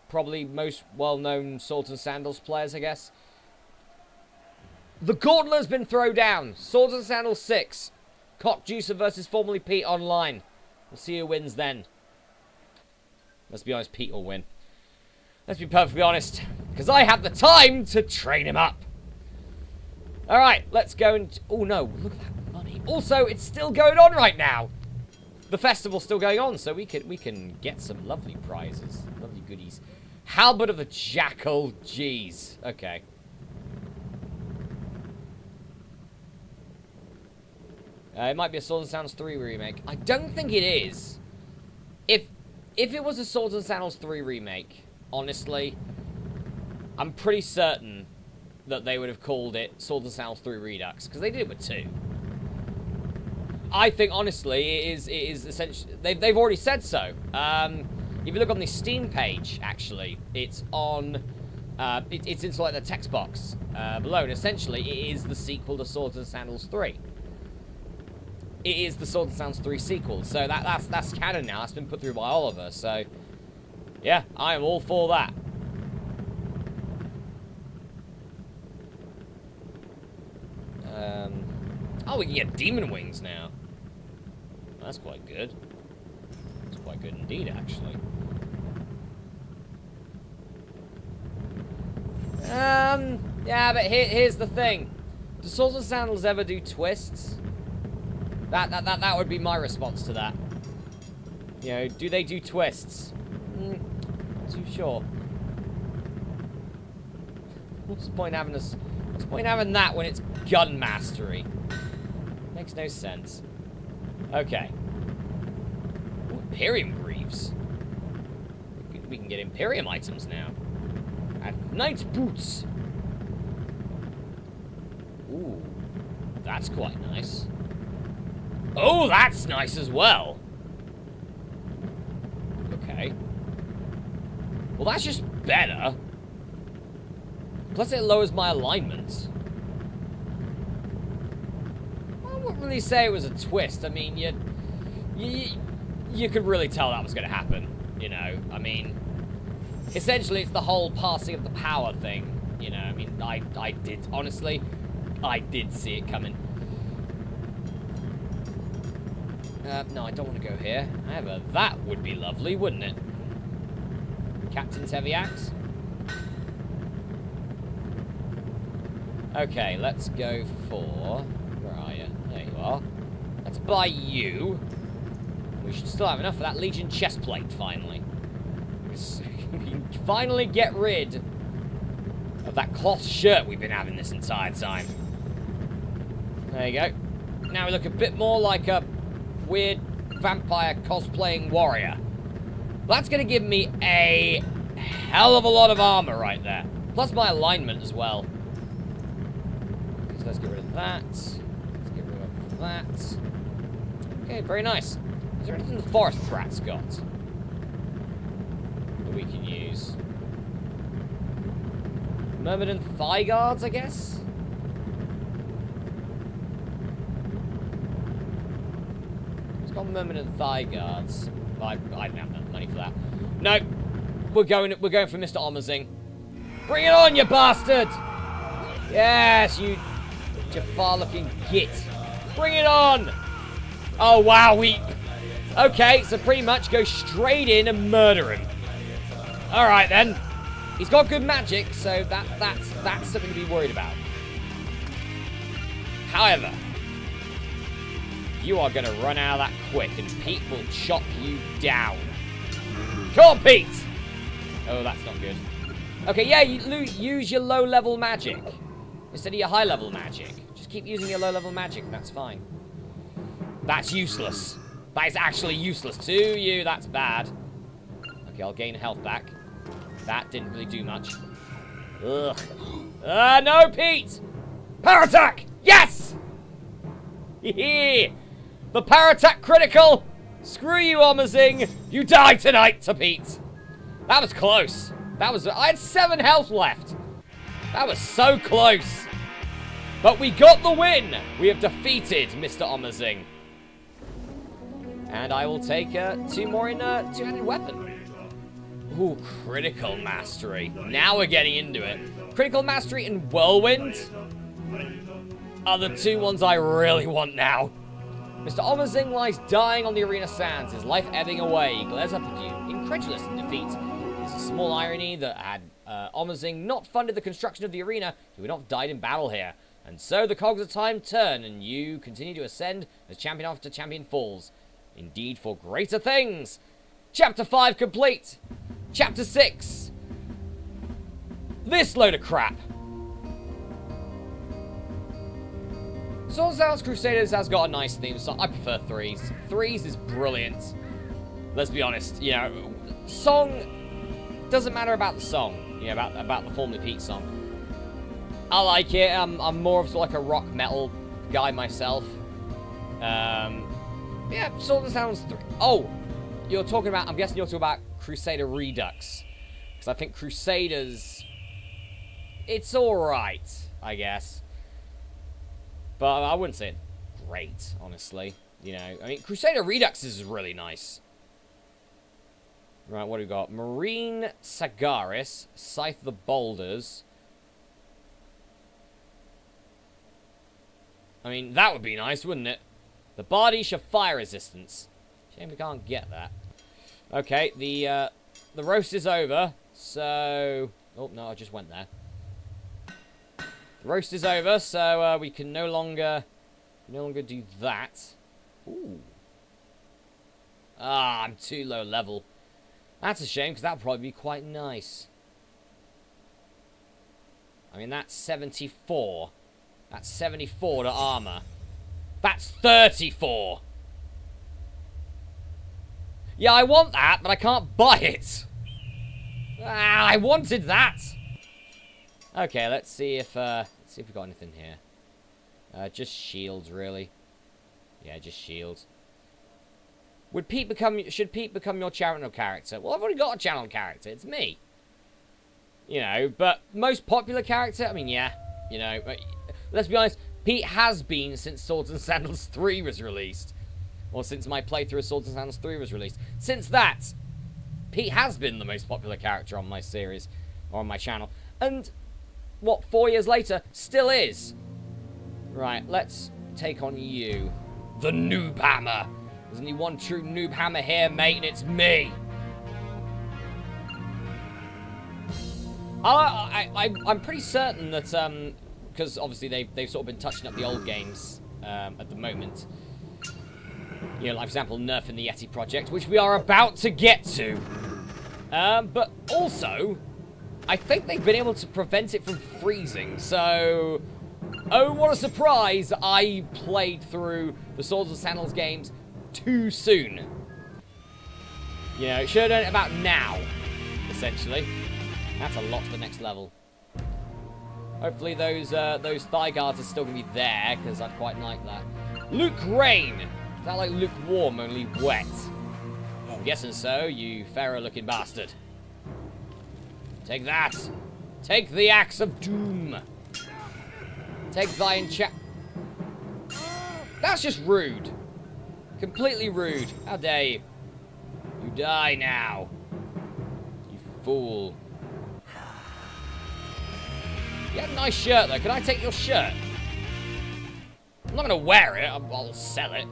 probably most well-known Swords and Sandals players, I guess. The gauntlet has been thrown down. Swords and Sandals 6. Cock Juicer versus formerly Pete online. We'll see who wins then. Let's be honest, Pete will win. Let's be perfectly honest. Because I have the time to train him up. Alright, let's go and... Oh no, look at that money. Also, it's still going on right now. The festival's still going on, so we can get some lovely prizes. Lovely goodies. Halberd of the Jackal. Jeez. Okay. It might be a Swords and Sandals 3 remake. I don't think it is. If it was a Swords and Sandals 3 remake, honestly, I'm pretty certain that they would have called it Swords and Sandals 3 Redux, because they did it with 2. I think, honestly, it is essentially... They've already said so. If you look on the Steam page, actually, it's on... it's in, like, the text box below, and essentially, it is the sequel to Swords and Sandals 3. It is the Swords and Sandals 3 sequel, so that's canon now. That's been put through by Oliver, so... Yeah, I am all for that. Oh, we can get demon wings now. That's quite good. That's quite good indeed, actually. Yeah, but here's the thing. Do Swords and Sandals ever do twists? That would be my response to that. You know, do they do twists? Not too sure. What's the point having what's the point having that when it's gun mastery? Makes no sense. Okay. Ooh, Imperium Greaves. We can get Imperium items now. And Knight's Boots. Ooh. That's quite nice. Oh, that's nice as well. Okay. Well, that's just better. Plus, it lowers my alignment. I wouldn't really say it was a twist. I mean, you could really tell that was going to happen. You know, I mean, essentially, it's the whole passing of the power thing. You know, I mean, I did, honestly, I did see it coming. No, I don't want to go here. However, that would be lovely, wouldn't it? Captain's Heavy Axe. Okay, let's go for... Where are you? There you are. Let's buy you. We should still have enough for that Legion chest plate, finally. We can finally get rid of that cloth shirt we've been having this entire time. There you go. Now we look a bit more like a weird vampire cosplaying warrior. That's going to give me a hell of a lot of armor right there. Plus my alignment as well. So let's get rid of that. Let's get rid of that. Okay, very nice. Is there anything the Forest Brat's got that we can use? Myrmidon Thigh Guards, I guess? It's got Myrmidon Thigh Guards. I don't have enough money for that. Nope. We're going for Mr. Omazing. Bring it on, you bastard! Yes, you Jafar-looking git. Bring it on! Oh, wow, okay, so pretty much go straight in and murder him. Alright, then. He's got good magic, so that's something to be worried about. However, you are going to run out of that quick, and Pete will chop you down. Come on, Pete! Oh, that's not good. Okay, yeah, you use your low-level magic instead of your high-level magic. Just keep using your low-level magic, and that's fine. That's useless. That is actually useless to you. That's bad. Okay, I'll gain health back. That didn't really do much. Ugh. No, Pete! Power attack! Yes! Hehe! The power attack critical! Screw you, Omazing! You die tonight to Pete! That was close. I had 7 health left. That was so close. But we got the win! We have defeated Mr. Omazing. And I will take 2 more in two-handed weapon. Ooh, critical mastery. Now we're getting into it. Critical mastery in Whirlwind? are the two ones I really want now. Mr. Omazing lies dying on the arena sands, his life ebbing away. He glares up at you, incredulous in defeat. It's a small irony that had Omazing not funded the construction of the arena, he would not have died in battle here. And so the cogs of time turn, and you continue to ascend as champion after champion falls. Indeed, for greater things. Chapter 5 complete. Chapter 6. This load of crap. Sandals Crusaders has got a nice theme song. I prefer 3s. 3s is brilliant. Let's be honest. You know, song doesn't matter about the song. You know, about the Formerly Pete song. I like it. I'm more of like a rock metal guy myself. Yeah, Sandals 3. Oh, you're talking about. I'm guessing you're talking about Crusader Redux, because I think Crusaders. It's all right, I guess. But I wouldn't say it's great, honestly. You know, I mean, Crusader Redux is really nice. Right, what do we got? Marine Sagaris, Scythe of the Boulders. I mean, that would be nice, wouldn't it? The Bardish of Fire Resistance. Shame we can't get that. Okay, the roast is over, so... Oh, no, I just went there. The roast is over, so we can no longer do that. Ooh. Ah, I'm too low level. That's a shame, because that would probably be quite nice. I mean, that's 74. That's 74 to armor. That's 34. Yeah, I want that, but I can't buy it. Ah, I wanted that. Okay, let's see if we've got anything here. Just shields, really. Yeah, just shields. Should Pete become your channel character? Well, I've already got a channel character. It's me. You know, but most popular character? I mean, yeah. You know, let's be honest. Pete has been since Swords and Sandals 3 was released. Or since my playthrough of Swords and Sandals 3 was released. Since that, Pete has been the most popular character on my series. Or on my channel. And... what, 4 years later, still is. Right, let's take on you. The Noob Hammer. There's only one true Noob Hammer here, mate, and it's me. I'm pretty certain that, because obviously they've sort of been touching up the old games at the moment. You know, like, for example, nerfing the Yeti project, which we are about to get to. But also... I think they've been able to prevent it from freezing, so... Oh, what a surprise! I played through the Swords and Sandals games too soon. You know, should have done it about now, essentially. That's a lot to the next level. Hopefully those thigh guards are still going to be there, because I'd quite like that. Luke-Rain! Is that like lukewarm, only wet? I'm guessing so, you pharaoh-looking bastard. Take that. Take the axe of doom. Take thy enchant. That's just rude. Completely rude. How dare you? You die now. You fool. You have a nice shirt, though. Can I take your shirt? I'm not going to wear it. I'll sell it.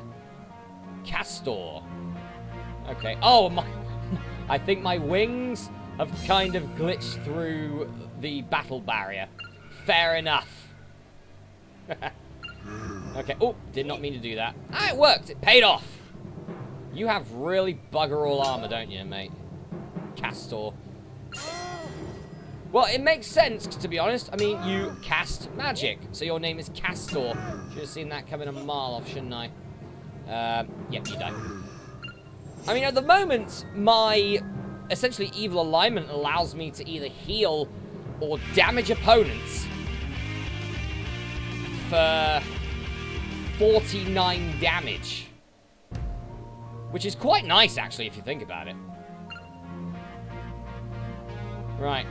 Castor. Okay. Oh, my... I think my wings... have kind of glitched through the battle barrier. Fair enough. Okay. Oh, did not mean to do that. Ah, it worked. It paid off. You have really bugger all armor, don't you, mate? Castor. Well, it makes sense, to be honest. I mean, you cast magic, so your name is Castor. Should have seen that coming a mile off, shouldn't I? Yep, you die. I mean, at the moment, my essentially evil alignment allows me to either heal or damage opponents for 49 damage. Which is quite nice, actually, if you think about it. Right.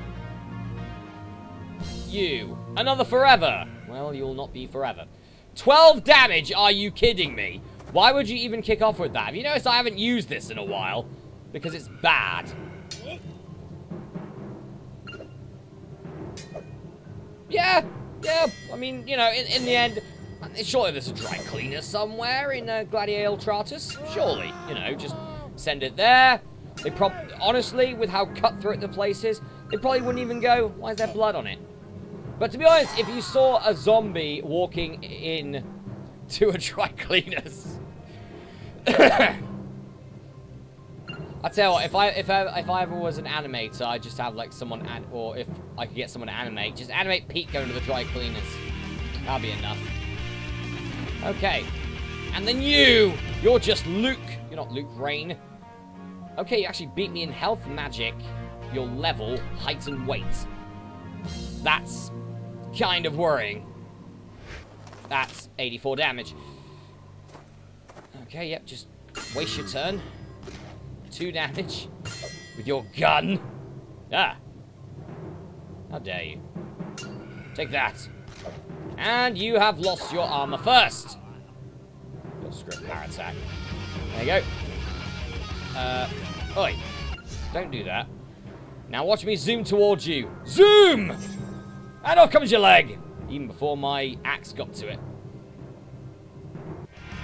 You. Another forever. Well, you'll not be forever. 12 damage? Are you kidding me? Why would you even kick off with that? Have you noticed I haven't used this in a while? Because it's bad. Yeah. Yeah, I mean, you know, in the end, surely there's a dry cleaner somewhere in Gladiator Tratus. Surely, you know, just send it there. They honestly, with how cutthroat the place is, they probably wouldn't even go, why is there blood on it? But to be honest, if you saw a zombie walking in to a dry cleaner's, I tell you what, if I ever was an animator, I'd just have like someone, or if I could get someone to animate, just animate Pete going to the dry cleaners. That'll be enough. Okay, and then you're just Luke. You're not Luke Rain. Okay, you actually beat me in health, magic, your level, height, and weight. That's kind of worrying. That's 84 damage. Okay, yep, just waste your turn. 2 damage with your gun. Ah. How dare you. Take that. And you have lost your armor first. Your script power attack. There you go. Oi. Don't do that. Now watch me zoom towards you. Zoom! And off comes your leg. Even before my axe got to it.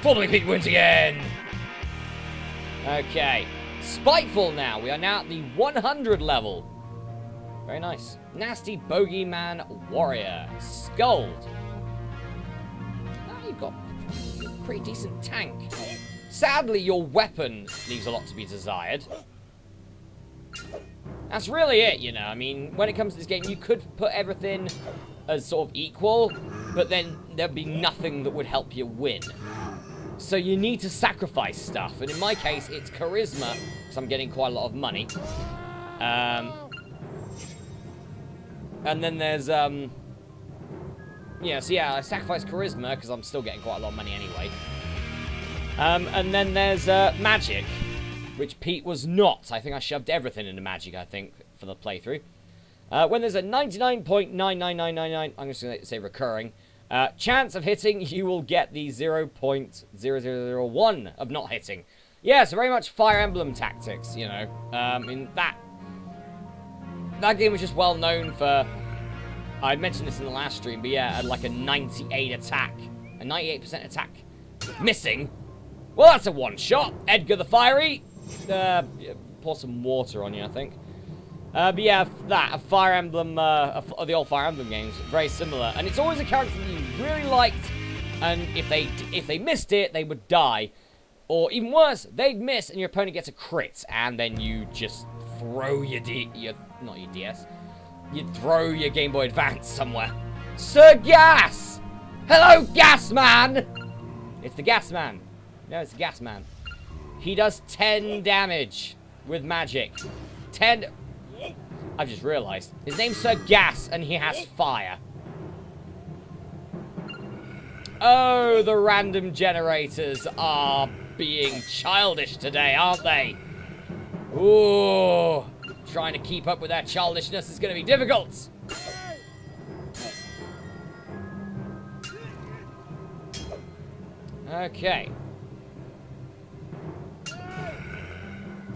Formally Pete wins again. Okay. Spiteful now. We are now at the 100 level. Very nice. Nasty Bogeyman Warrior. Scold. Now you've got a pretty decent tank. Sadly, your weapon leaves a lot to be desired. That's really it, you know. I mean, when it comes to this game, you could put everything as sort of equal, but then there'd be nothing that would help you win. So you need to sacrifice stuff, and in my case, it's charisma, because I'm getting quite a lot of money. And then there's, yeah, so yeah, I sacrifice charisma, because I'm still getting quite a lot of money anyway. And then there's magic, which Pete was not. I think I shoved everything into magic, I think, for the playthrough. When there's a 99.99999, I'm just going to say recurring, chance of hitting, you will get the 0.0001 of not hitting. Yeah, so very much Fire Emblem tactics, you know. In that game was just well known for, I mentioned this in the last stream, but yeah, like a 98 attack, a 98% attack missing. Well, that's a one-shot. Edgar the Fiery. Pour some water on you, I think. But yeah, a Fire Emblem, the old Fire Emblem games, very similar. And it's always a character that you really liked, and if they missed it, they would die. Or even worse, they'd miss, and your opponent gets a crit, and then you just throw your not your DS, you'd throw your Game Boy Advance somewhere. Sir Gas! Hello, Gas Man! It's the Gas Man. No, it's the Gas Man. He does 10 damage with magic. 10... I've just realised. His name's Sir Gas, and he has fire. Oh, the random generators are being childish today, aren't they? Ooh. Trying to keep up with that childishness is going to be difficult. Okay.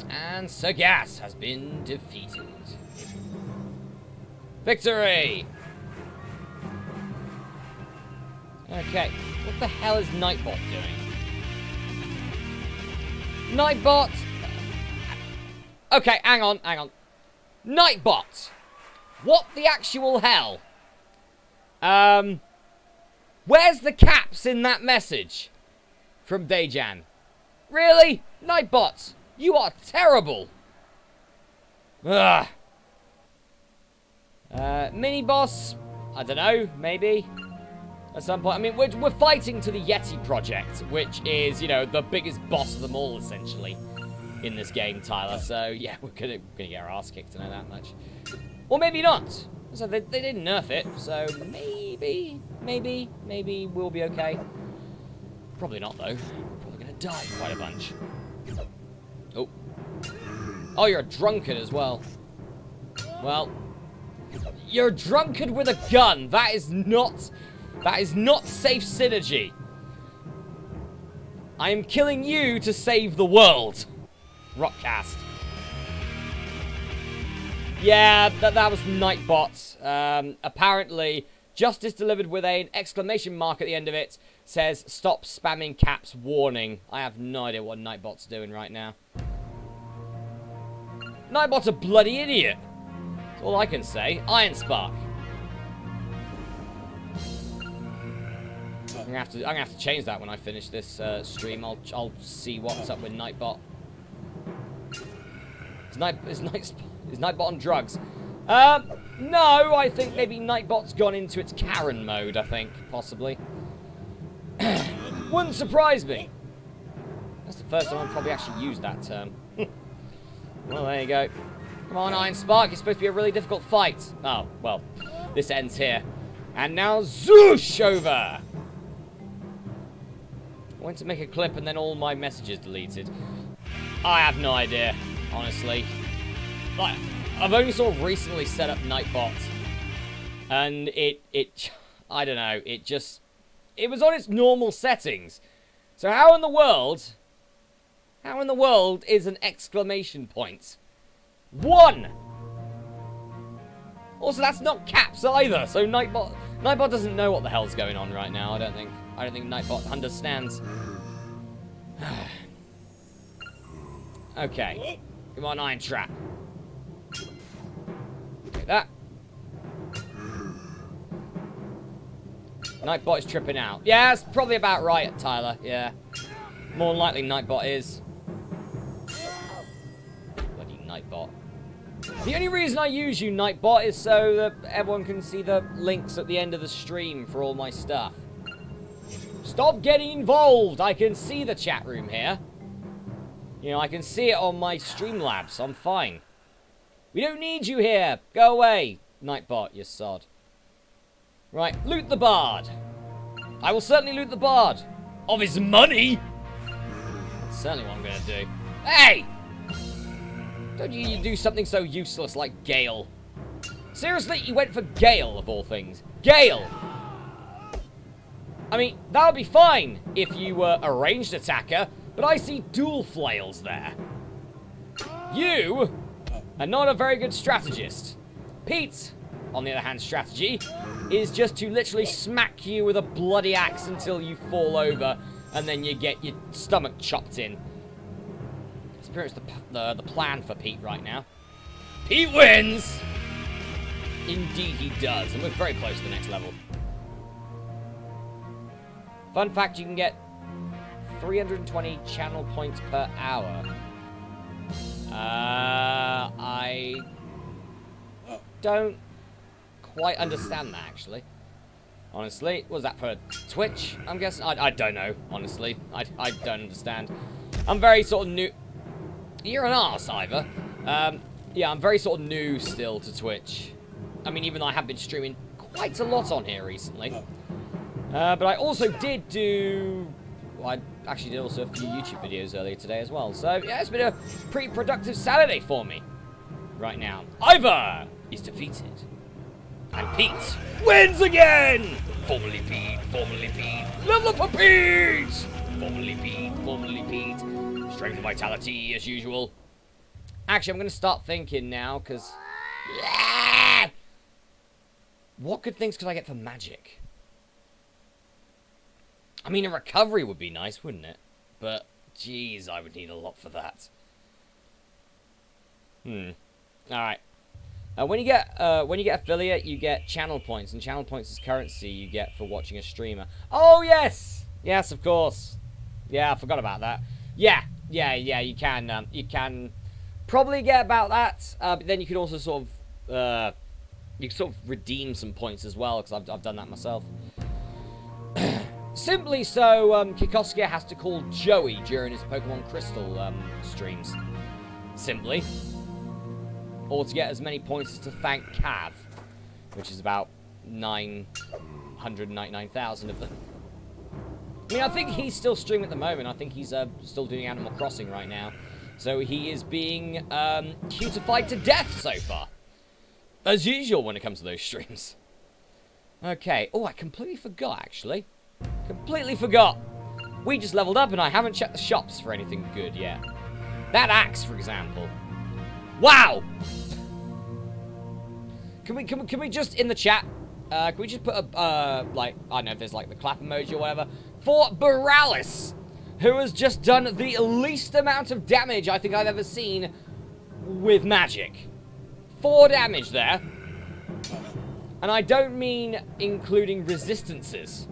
And Sir Gas has been defeated. Victory! Okay, what the hell is Nightbot doing? Nightbot! Okay, hang on. Nightbot! What the actual hell? Where's the caps in that message? From Dejan. Really? Nightbot, you are terrible! Ugh. Mini-boss? I don't know, maybe. At some point. I mean, we're fighting to the Yeti project, which is, you know, the biggest boss of them all, essentially, in this game, Tyler. So, yeah, we're gonna get our ass kicked, to know that much. Or maybe not. So they didn't nerf it, so maybe we'll be okay. Probably not, though. We're probably gonna die quite a bunch. Oh. Oh, you're a drunkard as well. Well, you're a drunkard with a gun. That is not safe synergy. I am killing you to save the world. Rockcast. Yeah, that was Nightbot. Apparently, Justice delivered with an exclamation mark at the end of it. Says, stop spamming caps warning. I have no idea what Nightbot's doing right now. Nightbot's a bloody idiot. That's all I can say. Iron Spark. I'm gonna have to change that when I finish this stream. I'll see what's up with Nightbot. Is Nightbot on drugs? No, I think maybe Nightbot's gone into its Karen mode, I think, possibly. Wouldn't surprise me. That's the first time I've probably actually used that term. Well, there you go. Come on, Iron Spark, it's supposed to be a really difficult fight. Oh, well, this ends here. And now, zoosh over! I went to make a clip and then all my messages deleted. I have no idea, honestly. Like, I've only sort of recently set up Nightbot. And I don't know, it was on its normal settings. So how in the world is an exclamation point? 1! Also, that's not caps either, so Nightbot doesn't know what the hell's going on right now, I don't think Nightbot understands. Okay. Come on, Iron Trap. Take that. Nightbot is tripping out. Yeah, that's probably about right, Tyler. Yeah. More than likely, Nightbot is. Bloody Nightbot. The only reason I use you, Nightbot, is so that everyone can see the links at the end of the stream for all my stuff. Stop getting involved! I can see the chat room here. You know, I can see it on my Streamlabs. I'm fine. We don't need you here. Go away, Nightbot, you sod. Right, loot the bard. I will certainly loot the bard. Of his money? That's certainly what I'm going to do. Hey! Don't you do something so useless like Gale? Seriously, you went for Gale, of all things. Gale! I mean, that would be fine if you were a ranged attacker, but I see dual flails there. You are not a very good strategist. Pete, on the other hand, strategy is just to literally smack you with a bloody axe until you fall over, and then you get your stomach chopped in. Experience the plan for Pete right now. Pete wins! Indeed he does, and we're very close to the next level. Fun fact, you can get 320 channel points per hour. I don't quite understand that, actually. Honestly, was that for Twitch? I'm guessing. I don't know, honestly. I don't understand. I'm very sort of new. You're an arse, Ivor. Yeah, I'm very sort of new still to Twitch. I mean, even though I have been streaming quite a lot on here recently. But I also did do... Well, I actually did also a few YouTube videos earlier today as well. So, yeah, it's been a pretty productive Saturday for me. Right now. Ivor is defeated. And Pete wins again! Formerly Pete, formerly Pete. Level up for Pete! Formerly Pete, formerly Pete. Strength and vitality, as usual. Actually, I'm going to start thinking now, because... Yeah! What good things could I get for magic? I mean, a recovery would be nice, wouldn't it? But, geez, I would need a lot for that. Alright. When you get affiliate, you get channel points, and channel points is currency you get for watching a streamer. Oh, yes! Yes, of course. Yeah, I forgot about that. Yeah, you can probably get about that, but then you can also sort of, you can sort of redeem some points as well, because I've done that myself. Simply so, Kikoskia has to call Joey during his Pokemon Crystal streams. Simply. Or to get as many points as to thank Cav, which is about 999,000 of them. I mean, I think he's still streaming at the moment. I think he's still doing Animal Crossing right now. So he is being cutified to death so far. As usual when it comes to those streams. Okay. Oh, I completely forgot, actually. Completely forgot. We just leveled up and I haven't checked the shops for anything good yet. That axe, for example. Wow! Can we just, in the chat, Can we just put a, like, I don't know if there's, like, the clap emoji or whatever, for Boralis, who has just done the least amount of damage I think I've ever seen with magic. 4 damage there. And I don't mean including resistances,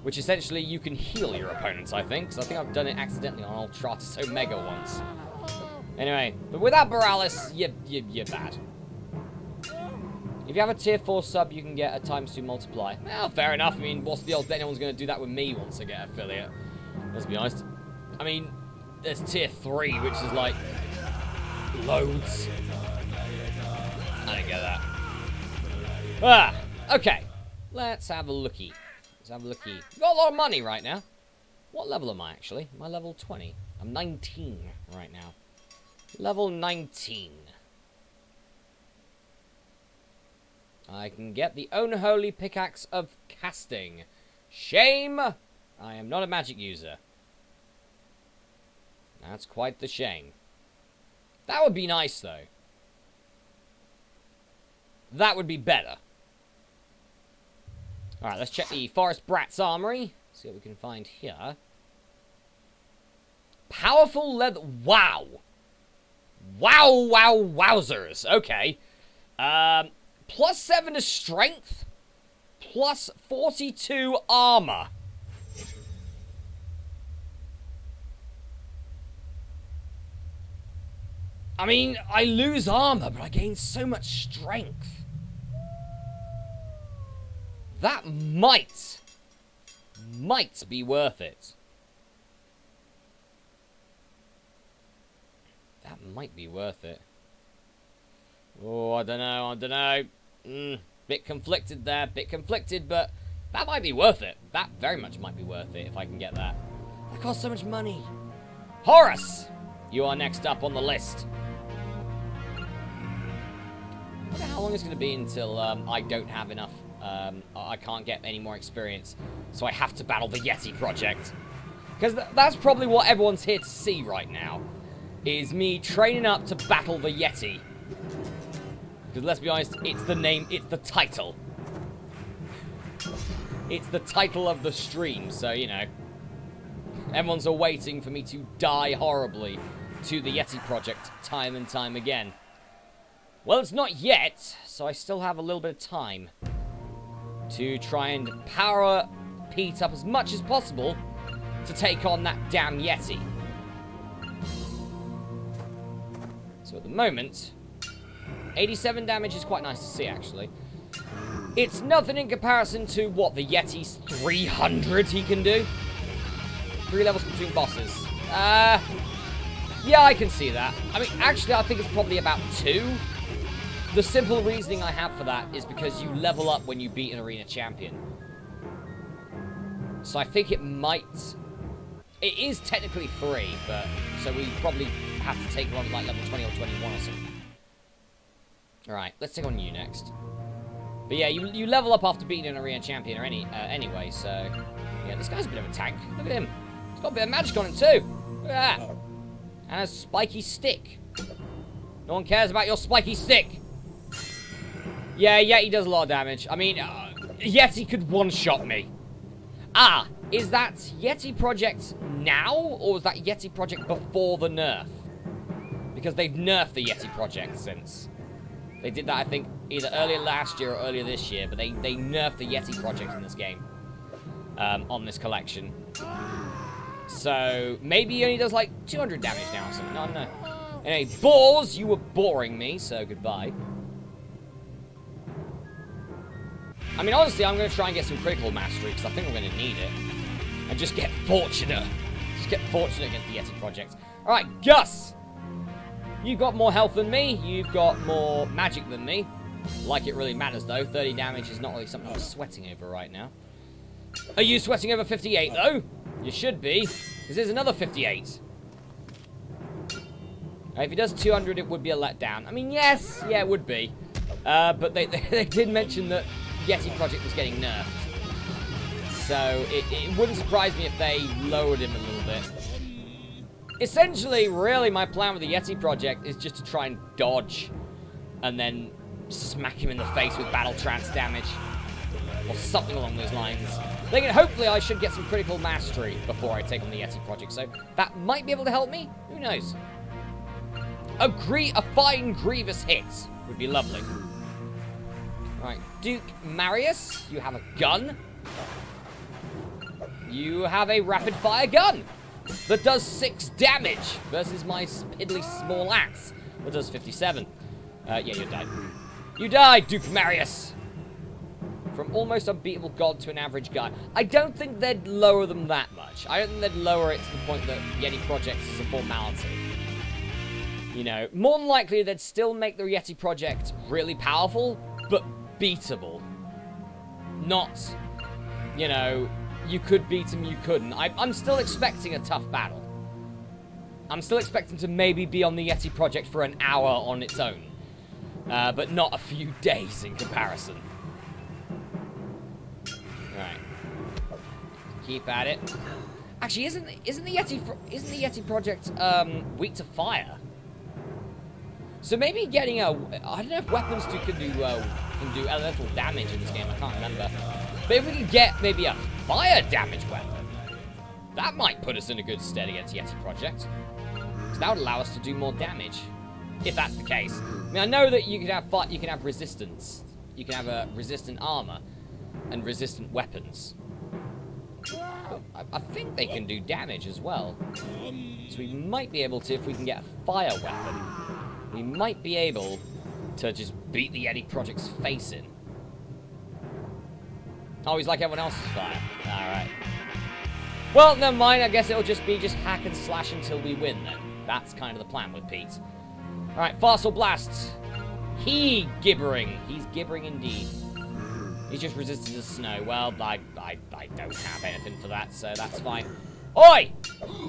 which essentially you can heal your opponents, I think, because I think I've done it accidentally on Ultratus Omega once. Anyway, but without Boralis, you're bad. If you have a tier 4 sub, you can get a ×2 multiply. Well, fair enough. I mean, what's the odds that anyone's going to do that with me once I get affiliate? Let's be honest. I mean, there's tier 3, which is like loads. I don't get that. Ah, okay. Let's have a looky. Let's have a looky. We've got a lot of money right now. What level am I, actually? Am I level 20? I'm 19 right now. Level 19. I can get the Unholy Pickaxe of Casting. Shame! I am not a magic user. That's quite the shame. That would be nice, though. That would be better. Alright, let's check the Forest Brat's Armory. See what we can find here. Powerful leather... Wow! Wow, wow, wowzers. Okay. +7 to strength. +42 armor. I mean, I lose armor, but I gain so much strength. That might be worth it. That might be worth it. Oh, I don't know. Bit conflicted there, bit conflicted, but that might be worth it. That very much might be worth it if I can get that. That costs so much money. Horus, you are next up on the list. I wonder how long it's going to be until I don't have enough. I can't get any more experience, so I have to battle the Yeti project. Because that's probably what everyone's here to see right now, is me training up to battle the Yeti. Because let's be honest, it's the name, it's the title. It's the title of the stream, so, you know. Everyone's awaiting for me to die horribly to the Yeti project time and time again. Well, it's not yet, so I still have a little bit of time to try and power Pete up as much as possible to take on that damn Yeti. So at the moment, 87 damage is quite nice to see, actually. It's nothing in comparison to, what, the Yeti's 300 he can do? 3 levels between bosses. Yeah, I can see that. I mean, actually, I think it's probably about 2. The simple reasoning I have for that is because you level up when you beat an arena champion. So I think it might... It is technically 3, but... So we probably have to take one like level 20 or 21 or something. Alright, let's take on you next. But yeah, you level up after beating an arena champion or anyway, so... Yeah, this guy's a bit of a tank. Look at him. He's got a bit of magic on him too. Look at that. And a spiky stick. No one cares about your spiky stick. Yeah, Yeti does a lot of damage. I mean, Yeti could one-shot me. Ah, is that Yeti Project now, or was that Yeti Project before the nerf? Because they've nerfed the Yeti Project since. They did that, I think, either earlier last year or earlier this year, but they nerfed the Yeti Project in this game. On this collection. So, maybe he only does, like, 200 damage now or something. I don't know. Anyway, Boars, you were boring me, so goodbye. I mean, honestly, I'm going to try and get some critical mastery, because I think we're going to need it. And just get fortunate. Just get fortunate against the Yeti Project. Alright, Gus! You've got more health than me. You've got more magic than me. Like it really matters, though. 30 damage is not really something I'm sweating over right now. Are you sweating over 58, though? You should be, because there's another 58. If he does 200, it would be a letdown. I mean, yes, yeah, it would be. But they did mention that Yeti Project was getting nerfed. So it wouldn't surprise me if they lowered him a little bit. Essentially, really, my plan with the Yeti Project is just to try and dodge and then smack him in the face with battle trance damage. or something along those lines. Thinking hopefully I should get some critical mastery before I take on the Yeti project, so that might be able to help me. Who knows? A fine Grievous hit would be lovely. Right, Duke Marius, you have a gun. You have a rapid-fire gun that does 6 damage versus my piddly small axe that does 57. Yeah, you died. You died, Duke Marius! From almost unbeatable god to an average guy. I don't think they'd lower them that much. I don't think they'd lower it to the point that Yeti Project is a formality. You know, more than likely they'd still make the Yeti Project really powerful, but beatable. Not, you know, you could beat him, you couldn't. I'm still expecting a tough battle. I'm still expecting to maybe be on the Yeti Project for an hour on its own. But not a few days in comparison. Right. Keep at it. Actually, isn't the Yeti Project weak to fire? So maybe getting a, I don't know if weapons can do elemental damage in this game. I can't remember. But if we can get maybe a fire damage weapon, that might put us in a good stead against Yeti Project. Because that would allow us to do more damage, if that's the case. I mean, I know that you can have resistance, you can have a resistant armor and resistant weapons. But I think they can do damage as well. So we might be able to, if we can get a fire weapon, we might be able to just beat the Yeti Project's face in. Oh, he's like everyone else's fire. Alright. Well, never mind. I guess it'll just be hack and slash until we win then. That's kind of the plan with Pete. Alright, Fossil Blast. He's gibbering indeed. He's just resistant to snow. Well, I don't have anything for that, so that's fine. Oi!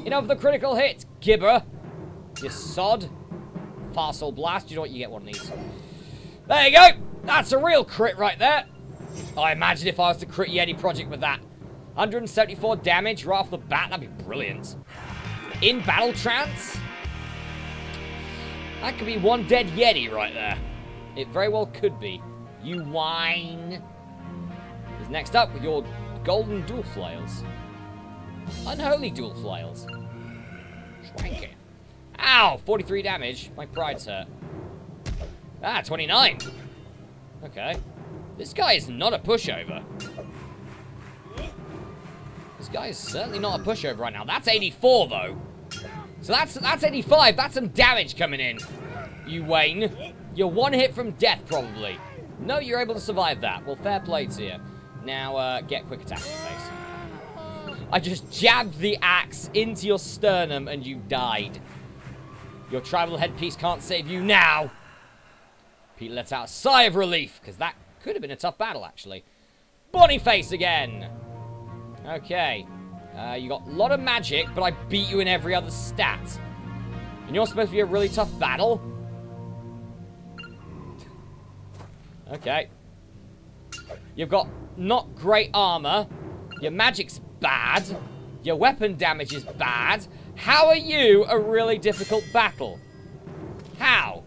Enough of the critical hit, Gibber. You sod. Fossil Blast. You know what? You get one of these. There you go. That's a real crit right there. I imagine if I was to crit Yeti Project with that. 174 damage right off the bat. That'd be brilliant. In battle trance? That could be one dead Yeti right there. It very well could be. You whine. Is next up with your golden dual flails. Unholy dual flails. Schwanky. Ow! 43 damage. My pride's hurt. Ah, 29. Okay. This guy is not a pushover. This guy is certainly not a pushover right now. That's 84, though. So that's 85. That's some damage coming in. You Wayne. You're one hit from death, probably. No, you're able to survive that. Well, fair play to you. Now, get quick attack in the face. I just jabbed the axe into your sternum and you died. Your tribal headpiece can't save you now. Pete lets out a sigh of relief, because that could have been a tough battle, actually. Boniface again. Okay. You got a lot of magic, but I beat you in every other stat. And you're supposed to be a really tough battle? Okay. You've got not great armor. Your magic's bad. Your weapon damage is bad. How are you a really difficult battle? How?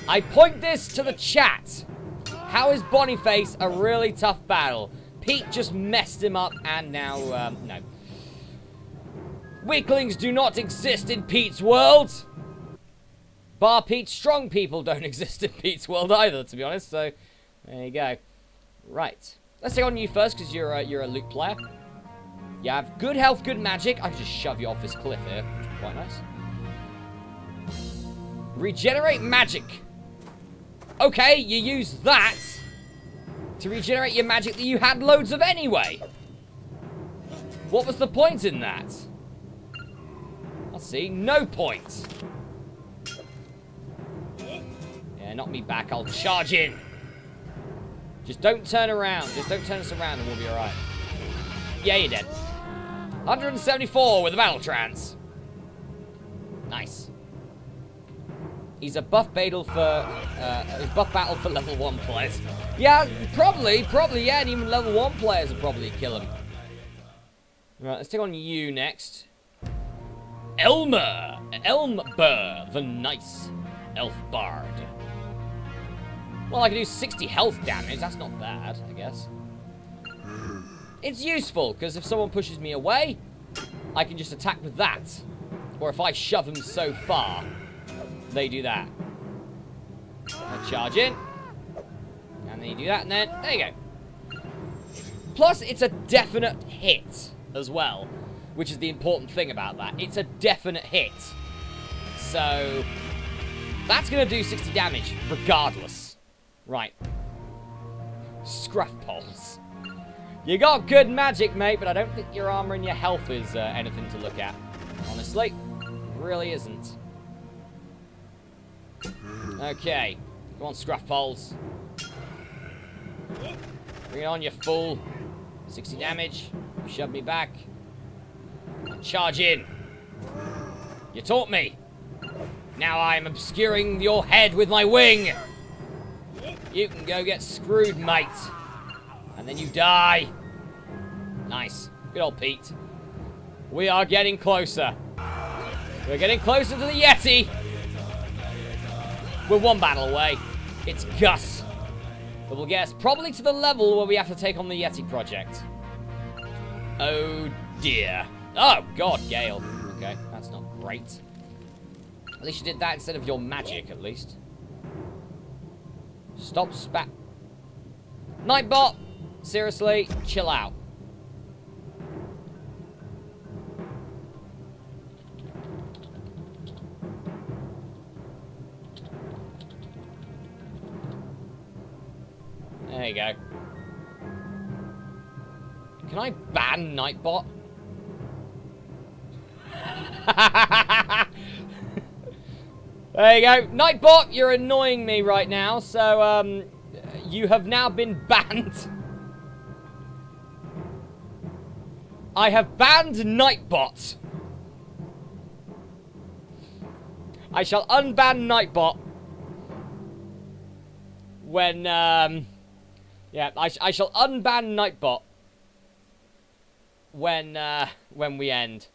I point this to the chat. How is Boniface a really tough battle? Pete just messed him up, and now, no. Weaklings do not exist in Pete's world. Bar Pete, strong people don't exist in Pete's world either, to be honest, so there you go. Right. Let's take on you first, because you're a loot player. You have good health, good magic. I can just shove you off this cliff here, which is quite nice. Regenerate magic. Okay, you use that to regenerate your magic that you had loads of anyway. What was the point in that? Let's see. No point. Yeah, knock me back. I'll charge in. Just don't turn around. Just don't turn us around and we'll be alright. Yeah, you're dead. 174 with a battle trance. Nice. He's a buff battle for level 1 players. Yeah, probably, yeah, and even level 1 players would probably kill him. Right, let's take on you next. Elmer, the nice elf bard. Well, I can do 60 health damage. That's not bad, I guess. it's useful, because if someone pushes me away, I can just attack with that. Or if I shove them so far, they do that. I charge in. And then you do that, and then, there you go. Plus, it's a definite hit as well, which is the important thing about that. It's a definite hit. So, that's going to do 60 damage, regardless. Right. Scruff poles. You got good magic, mate, but I don't think your armor and your health is anything to look at. Honestly, it really isn't. Okay. Come on, scruff poles. Bring it on, you fool. 60 damage. You shove me back. Charge in. You taught me. Now I am obscuring your head with my wing. You can go get screwed, mate. And then you die. Nice. Good old Pete. We are getting closer. We're getting closer to the Yeti. We're one battle away. It's Gus. But we'll get us probably to the level where we have to take on the Yeti project. Oh, dear. Oh, God, Gale. Okay, that's not great. At least you did that instead of your magic, at least. Stop spat. Nightbot! Seriously, chill out. There you go. Can I ban Nightbot? There you go. Nightbot, you're annoying me right now, so, you have now been banned. I have banned Nightbot. I shall unban Nightbot when, yeah, I shall unban Nightbot when we end.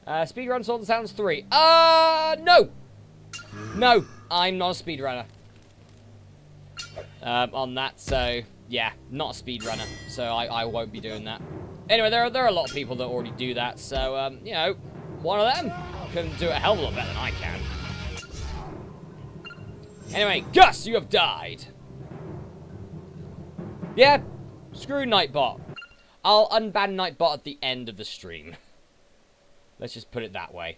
Speedrun Salt and Sounds 3. No! No, I'm not a speedrunner. On that, so, yeah, not a speedrunner. So I won't be doing that. Anyway, there are a lot of people that already do that, so, you know, one of them can do it a hell of a lot better than I can. Anyway, Gus, you have died. Yeah, screw Nightbot. I'll unban Nightbot at the end of the stream. Let's just put it that way.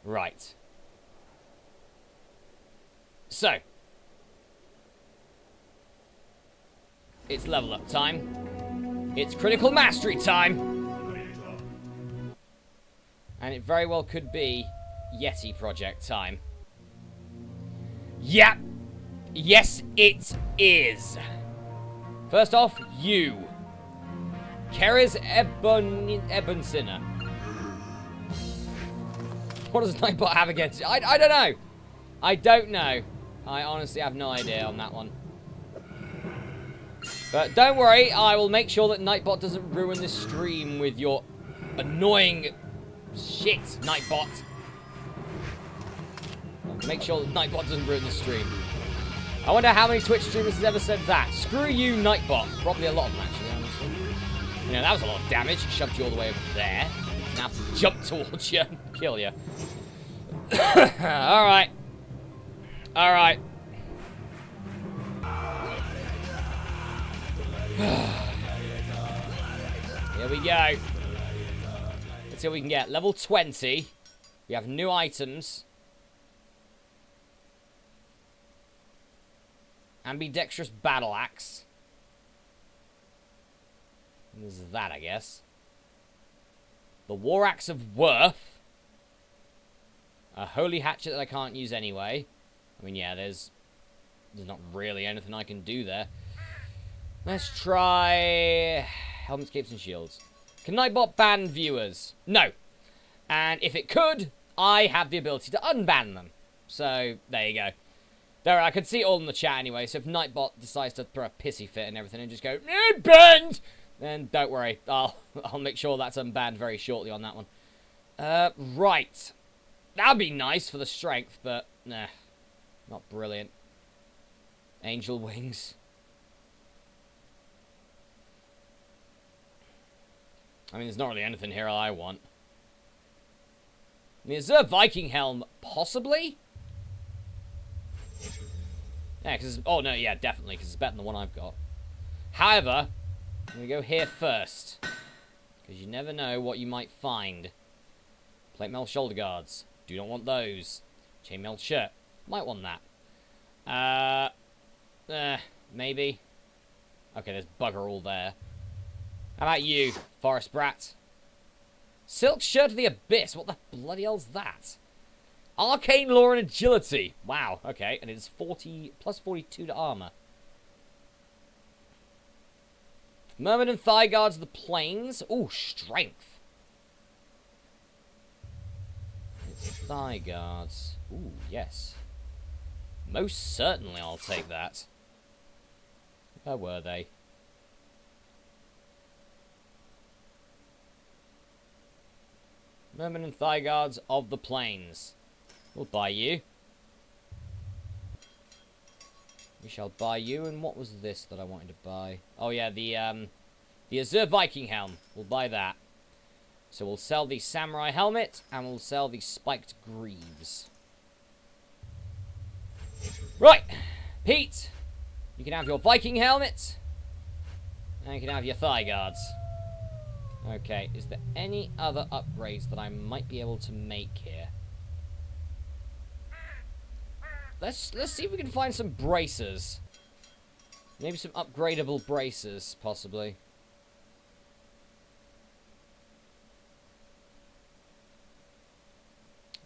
Right. So. It's level up time. It's critical mastery time. And it very well could be Yeti project time. Yep. Yes, it is. First off, you. Keres Ebonsinner. What does Nightbot have against it? I don't know. I don't know. I honestly have no idea on that one. But don't worry, I will make sure that Nightbot doesn't ruin this stream with your annoying shit, Nightbot. I'll make sure that Nightbot doesn't ruin the stream. I wonder how many Twitch streamers has ever said that. Screw you, Nightbot. Probably a lot of them, actually, honestly. You know, that was a lot of damage. Shoved you all the way over there. Now I have to jump towards you and kill you. Alright. Alright. Here we go. Let's see what we can get. Level 20. We have new items. Ambidextrous battle axe. There's that, I guess. The War Axe of Worth. A holy hatchet that I can't use anyway. I mean, yeah, there's not really anything I can do there. Let's try helmets, capes, and shields. Can Nightbot ban viewers? No. And if it could, I have the ability to unban them. So, there you go. There, I can see it all in the chat anyway, so if Nightbot decides to throw a pissy fit and everything and just go, banned! Then don't worry, I'll make sure that's unbanned very shortly on that one. Right. That'd be nice for the strength, but nah, not brilliant. Angel wings. I mean, there's not really anything here I want. The Azure Viking Helm, possibly? Yeah, because... Oh, no, yeah, definitely, because it's better than the one I've got. However, I'm going to go here first. Because you never know what you might find. Plate mail shoulder guards. Do not want those. Chainmail shirt. Might want that. Maybe. Okay, there's bugger all there. How about you, Forest Brat? Silk Shirt of the Abyss. What the bloody hell's that? Arcane Lore and Agility. Wow, okay. And it's 40 plus 42 to armor. Merman and Thigh Guards of the Plains. Ooh, Strength. It's Thigh Guards. Ooh, yes. Most certainly I'll take that. Where were they? Merman and Thigh Guards of the Plains. We'll buy you. We shall buy you. And what was this that I wanted to buy? Oh yeah, the Azure Viking Helm. We'll buy that. So we'll sell the Samurai Helmet, and we'll sell the Spiked Greaves. Right, Pete. You can have your Viking Helmet. And you can have your Thigh Guards. Okay, is there any other upgrades that I might be able to make here? Let's see if we can find some bracers. Maybe some upgradable bracers, possibly.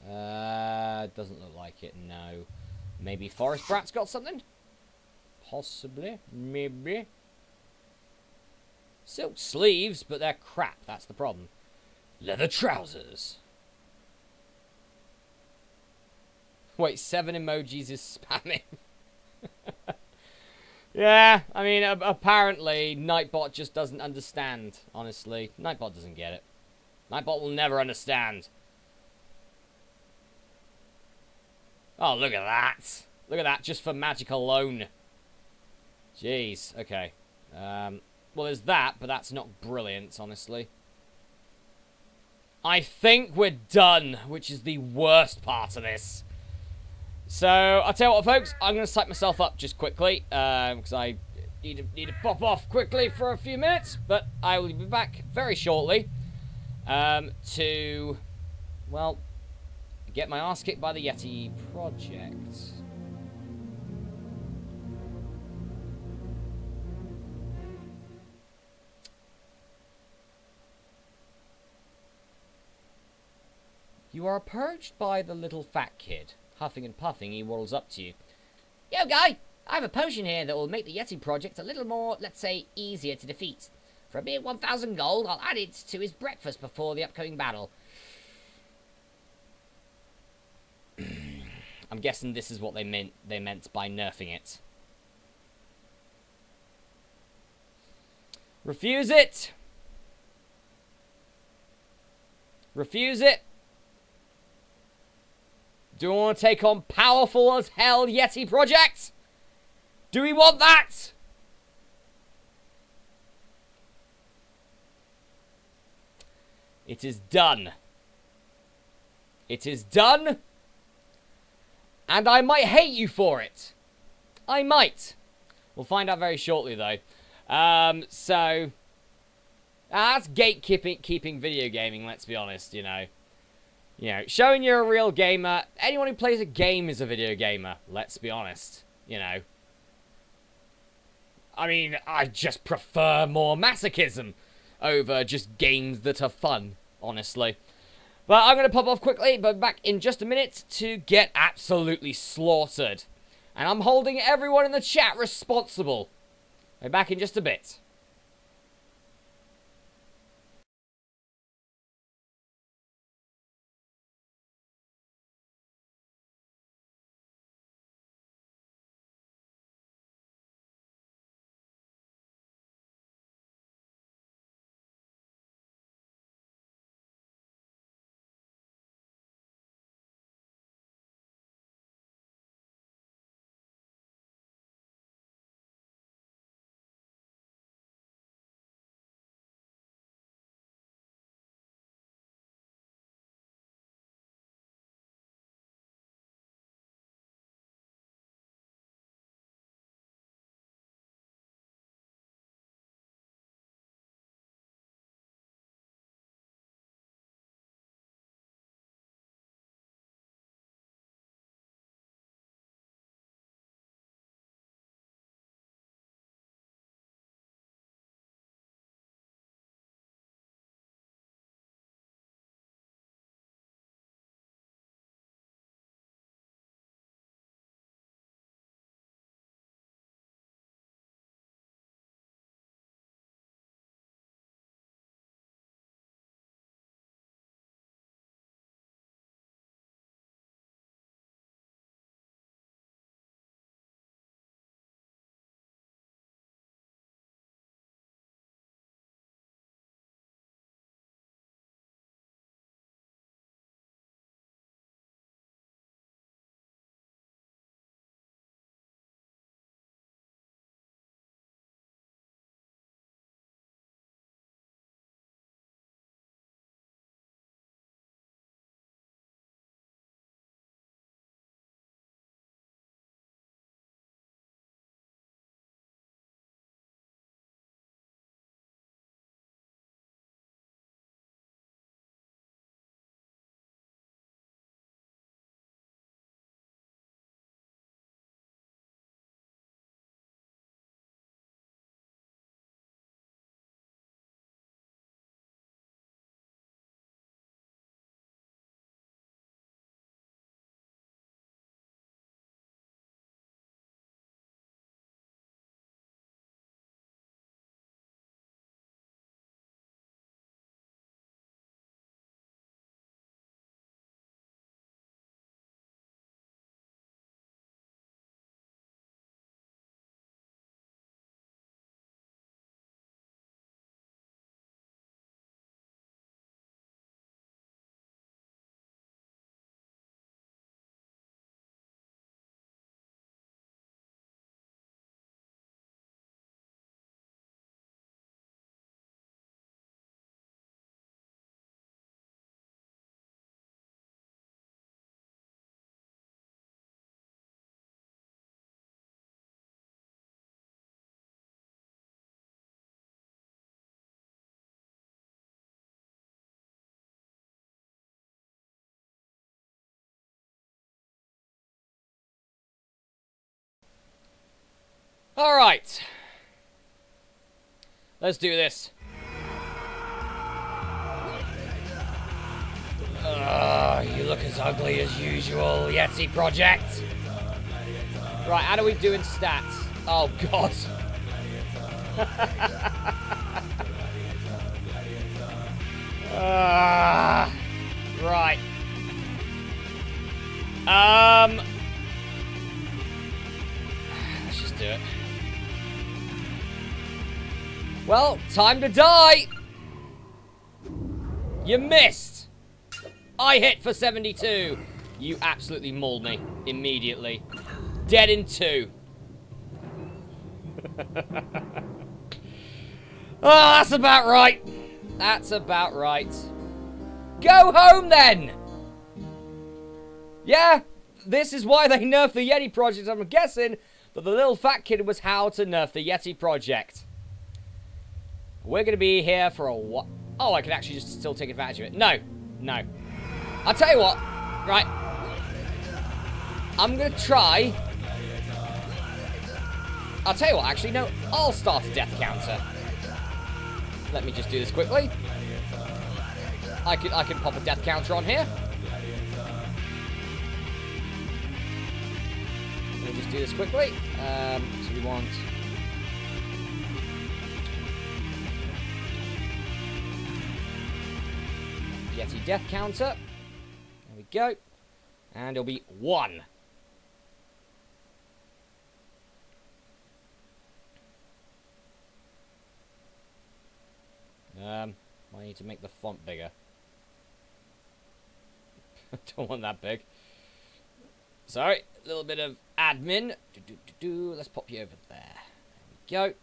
Doesn't look like it, no. Maybe Forest Brat's got something? Possibly. Maybe. Silk sleeves, but they're crap. That's the problem. Leather trousers. Wait, 7 emojis is spamming. Yeah, I mean, apparently, Nightbot just doesn't understand, honestly. Nightbot doesn't get it. Nightbot will never understand. Oh, look at that. Look at that, just for magic alone. Jeez, okay. Well, there's that, but that's not brilliant, honestly. I think we're done, which is the worst part of this. So, I'll tell you what, folks. I'm going to psych myself up just quickly, because I need to pop off quickly for a few minutes. But I will be back very shortly to, well, get my ass kicked by the Yeti project. You are approached by the little fat kid. Huffing and puffing, he waddles up to you. Yo, guy! I have a potion here that will make the Yeti project a little more, let's say, easier to defeat. For a mere 1,000 gold, I'll add it to his breakfast before the upcoming battle. I'm guessing this is what they meant by nerfing it. Refuse it! Refuse it! Do we want to take on powerful as hell Yeti project? Do we want that? It is done. It is done. And I might hate you for it. I might. We'll find out very shortly, though. So that's gatekeeping video gaming, let's be honest, you know. You know, showing you're a real gamer. Anyone who plays a game is a video gamer. Let's be honest. You know. I mean, I just prefer more masochism over just games that are fun, honestly. But I'm going to pop off quickly, but back in just a minute to get absolutely slaughtered. And I'm holding everyone in the chat responsible. I'll be back in just a bit. Alright. Let's do this. You look as ugly as usual, Yeti Project. Right, how do we do in stats? Oh, God. Right. Let's just do it. Well, time to die. You missed. I hit for 72. You absolutely mauled me immediately. Dead in 2. Oh, that's about right. That's about right. Go home, then! Yeah, this is why they nerfed the Yeti Project. I'm guessing that the little fat kid was how to nerf the Yeti Project. We're going to be here for a while. Oh, I can actually just still take advantage of it. No. No. I'll tell you what. Right. I'm going to try. I'll tell you what, actually. No, I'll start a death counter. Let me just do this quickly. I can pop a death counter on here. Let me just do this quickly. So we want... Yeti death counter. There we go. And it'll be 1. I need to make the font bigger. Don't want that big. Sorry, a little bit of admin. Let's pop you over there. There we go.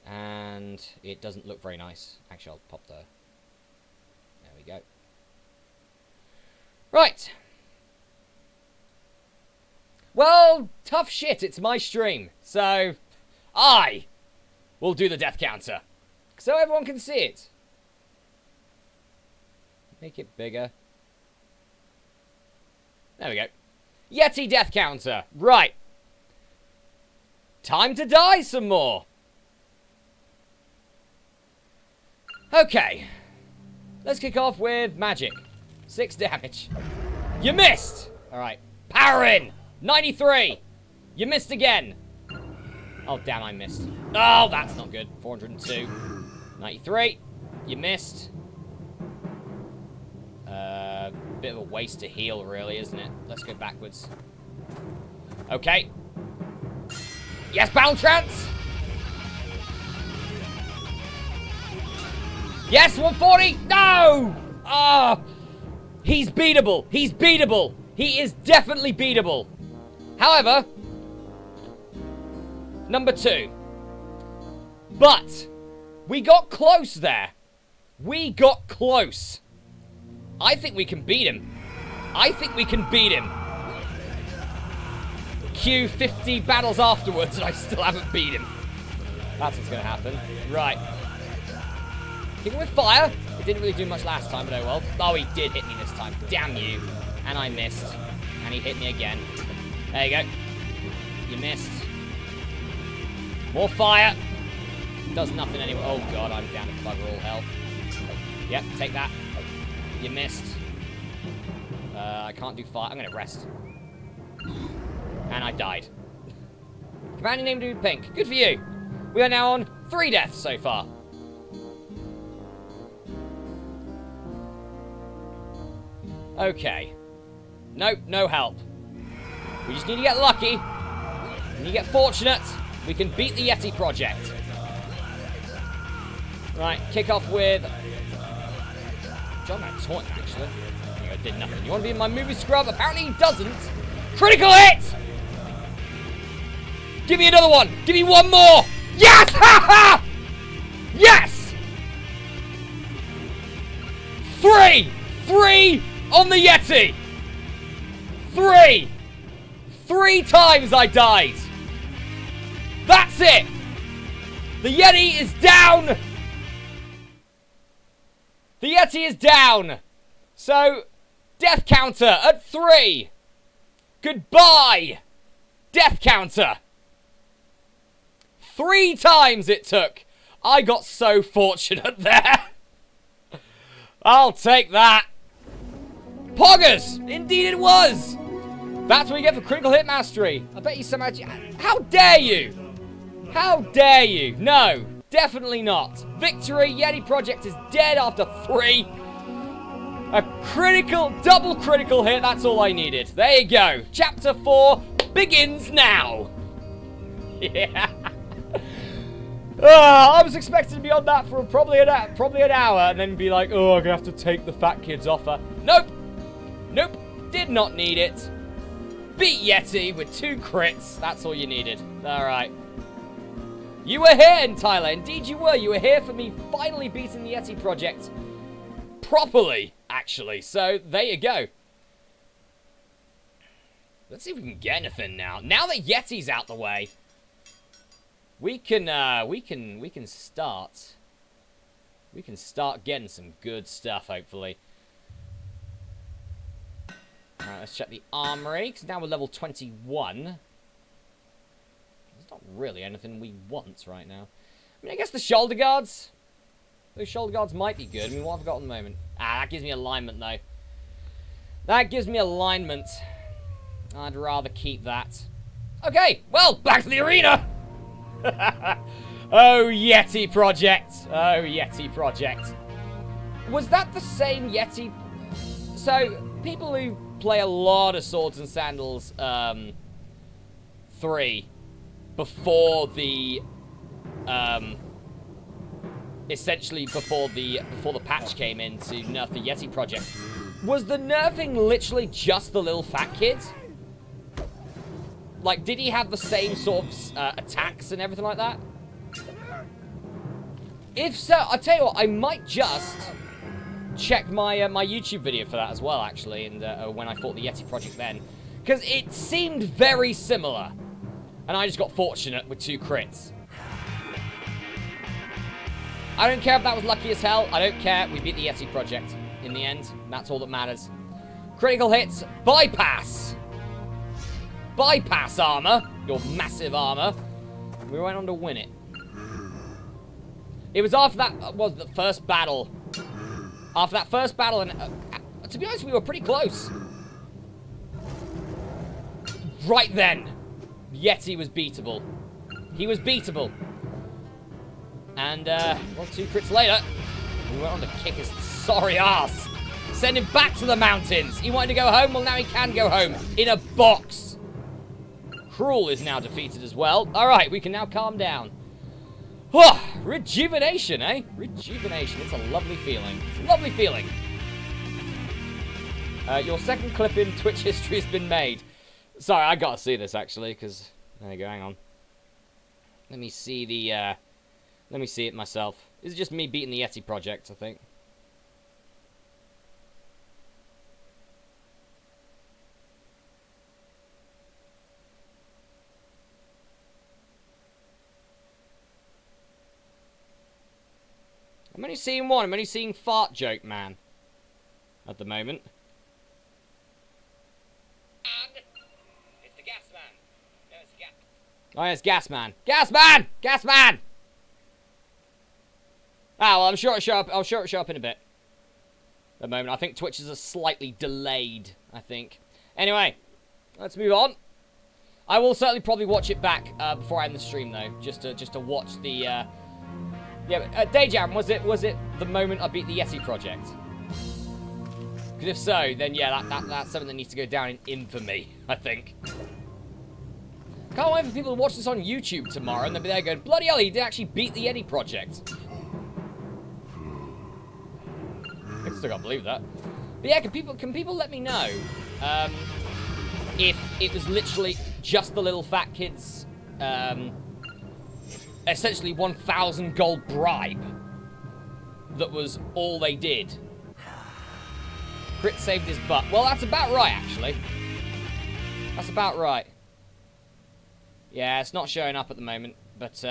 And it doesn't look very nice. Actually, I'll pop the... There we go. Right. Well, tough shit. It's my stream. So, I will do the death counter. So everyone can see it. Make it bigger. There we go. Yeti death counter. Right. Time to die some more. Okay. Let's kick off with magic. 6 damage. You missed. Alright. Power in. 93. You missed again. Oh, damn, I missed. Oh, that's not good. 402. 93. You missed. Bit of a waste to heal, really, isn't it? Let's go backwards. Okay. Yes, Battle Trance! Yes, 140! No! Ah! Oh, he's beatable. He's beatable. He is definitely beatable. However, number 2. But we got close there. We got close. I think we can beat him. I think we can beat him. Q 50 battles afterwards and I still haven't beat him. That's what's going to happen. Right. Kicking with fire. It didn't really do much last time, but oh well. Oh, he did hit me this time. Damn you. And I missed. And he hit me again. There you go. You missed. More fire. Does nothing anyway. Oh god, I'm down to bugger all health. Yep, take that. You missed. I can't do fire. I'm going to rest. And I died. Companion name Dude Pink. Good for you. We are now on 3 deaths so far. Okay. Nope, no help. We just need to get lucky. We need to get fortunate. We can beat the Yeti Project. Right, kick off with... John Taunt, actually. I did nothing. You want to be in my movie scrub? Apparently he doesn't. Critical hit! Give me another one! Give me one more! Yes! Ha ha! Yes! 3! 3 on the Yeti! 3! 3 times I died! That's it! The Yeti is down! The Yeti is down! So, death counter at 3! Goodbye! Death counter! 3 times it took. I got so fortunate there. I'll take that. Poggers! Indeed it was! That's what you get for critical hit mastery. I bet you somehow... How dare you? How dare you? No, definitely not. Victory, Yeti Project is dead after 3. A critical, double critical hit, that's all I needed. There you go. Chapter 4 begins now. Yeah. I was expecting to be on that for probably an hour and then be like, oh, I'm going to have to take the fat kid's offer. Nope. Nope. Did not need it. Beat Yeti with 2 crits. That's all you needed. Alright. You were here in Thailand. Indeed you were. You were here for me finally beating the Yeti Project. Properly, actually. So, there you go. Let's see if we can get anything now. Now that Yeti's out the way, we can start getting some good stuff, hopefully. Alright, let's check the armory, because now we're level 21. There's not really anything we want right now. I mean, I guess the shoulder guards. Those shoulder guards might be good. I mean, what have I got at the moment? Ah, that gives me alignment, though. That gives me alignment. I'd rather keep that. Okay, well, back to the arena! Oh, Yeti Project. Oh, Yeti Project. Was that the same Yeti? So, people who play a lot of Swords and Sandals 3 before the essentially before the patch came in to nerf the Yeti Project, was the nerfing literally just the little fat kid? Like, did he have the same sort of attacks and everything like that? If so, I'll tell you what, I might just check my my YouTube video for that as well, actually, and when I fought the Yeti Project then. Because it seemed very similar. And I just got fortunate with 2 crits. I don't care if that was lucky as hell. I don't care. We beat the Yeti Project in the end. That's all that matters. Critical hits. Bypass. Bypass armor. Your massive armor. We went on to win it. It was after that, was the first battle. After that first battle, and to be honest, we were pretty close. Right then, Yeti was beatable. He was beatable. And, well, 2 crits later, we went on to kick his sorry ass. Send him back to the mountains. He wanted to go home, well, now he can go home. In a box. Cruel is now defeated as well. Alright, we can now calm down. Oh, rejuvenation, eh? Rejuvenation. It's a lovely feeling. It's a lovely feeling. Your second clip in Twitch history has been made. Sorry, I gotta see this, actually, because... There you go, hang on. Let me see the, let me see it myself. This is just me beating the Yeti Project, I think. I'm only seeing one. I'm only seeing Fart Joke Man at the moment. And it's the Gas Man. No, it's the Gas. Oh, yeah, it's Gas Man. Gas Man! Gas Man! Ah, well, I'm sure it'll show up. I'm sure it'll show up in a bit. At the moment, I think Twitch is a slightly delayed, I think. Anyway, let's move on. I will certainly probably watch it back before I end the stream, though, just to watch the. Yeah, Dayjam, was it the moment I beat the Yeti Project? Because if so, then yeah, that's something that needs to go down in infamy, I think. Can't wait for people to watch this on YouTube tomorrow, and they'll be there going, bloody hell, he did actually beat the Yeti Project. I still can't believe that. But yeah, can people let me know if it was literally just the little fat kids, essentially 1,000 gold bribe that was all they did. Crit saved his butt. Well, that's about right, actually. That's about right. Yeah, it's not showing up at the moment, but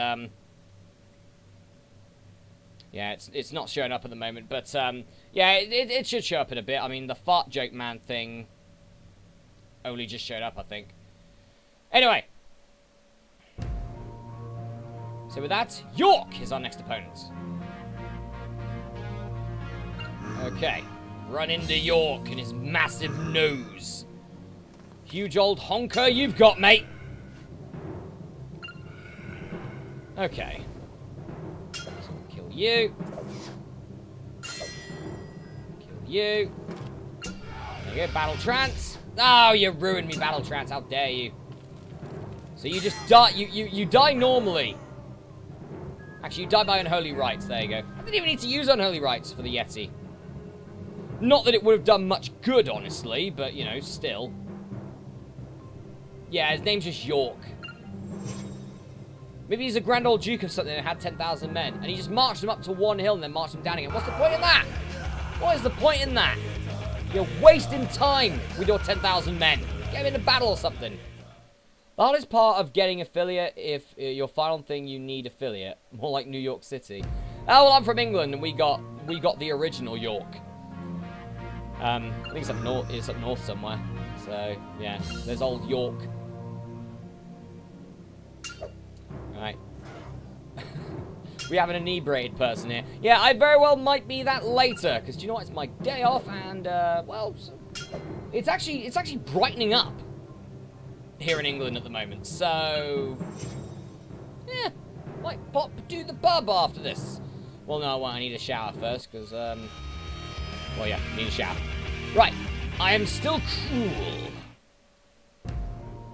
yeah, it's not showing up at the moment, but yeah, it should show up in a bit. I mean, the Fart Joke Man thing only just showed up, I think. Anyway. So with that, York is our next opponent. Okay. Run into York and his massive nose. Huge old honker you've got, mate. Okay. So kill you. Kill you. There you go, Battle Trance. Oh, you ruined me, Battle Trance. How dare you. So you just die. You die normally. Actually, you die by unholy rites. There you go. I didn't even need to use unholy rites for the Yeti. Not that it would have done much good, honestly, but, you know, still. Yeah, his name's just York. Maybe he's a Grand Old Duke of something that had 10,000 men, and he just marched them up to one hill and then marched them down again. What's the point in that? What is the point in that? You're wasting time with your 10,000 men. Get him in a battle or something. The hardest part of getting affiliate, if your final thing you need affiliate, more like New York City. Oh, well, I'm from England, and we got the original York. I think it's up north. It's up north somewhere. So yeah, there's old York. Right. We have an inebriated person here. Yeah, I very well might be that later, because do you know what? It's my day off, and well, it's actually brightening up here in England at the moment. So yeah, might pop to the pub after this. Well, no, I need a shower first, because well, yeah, need a shower. Right, I am still cruel.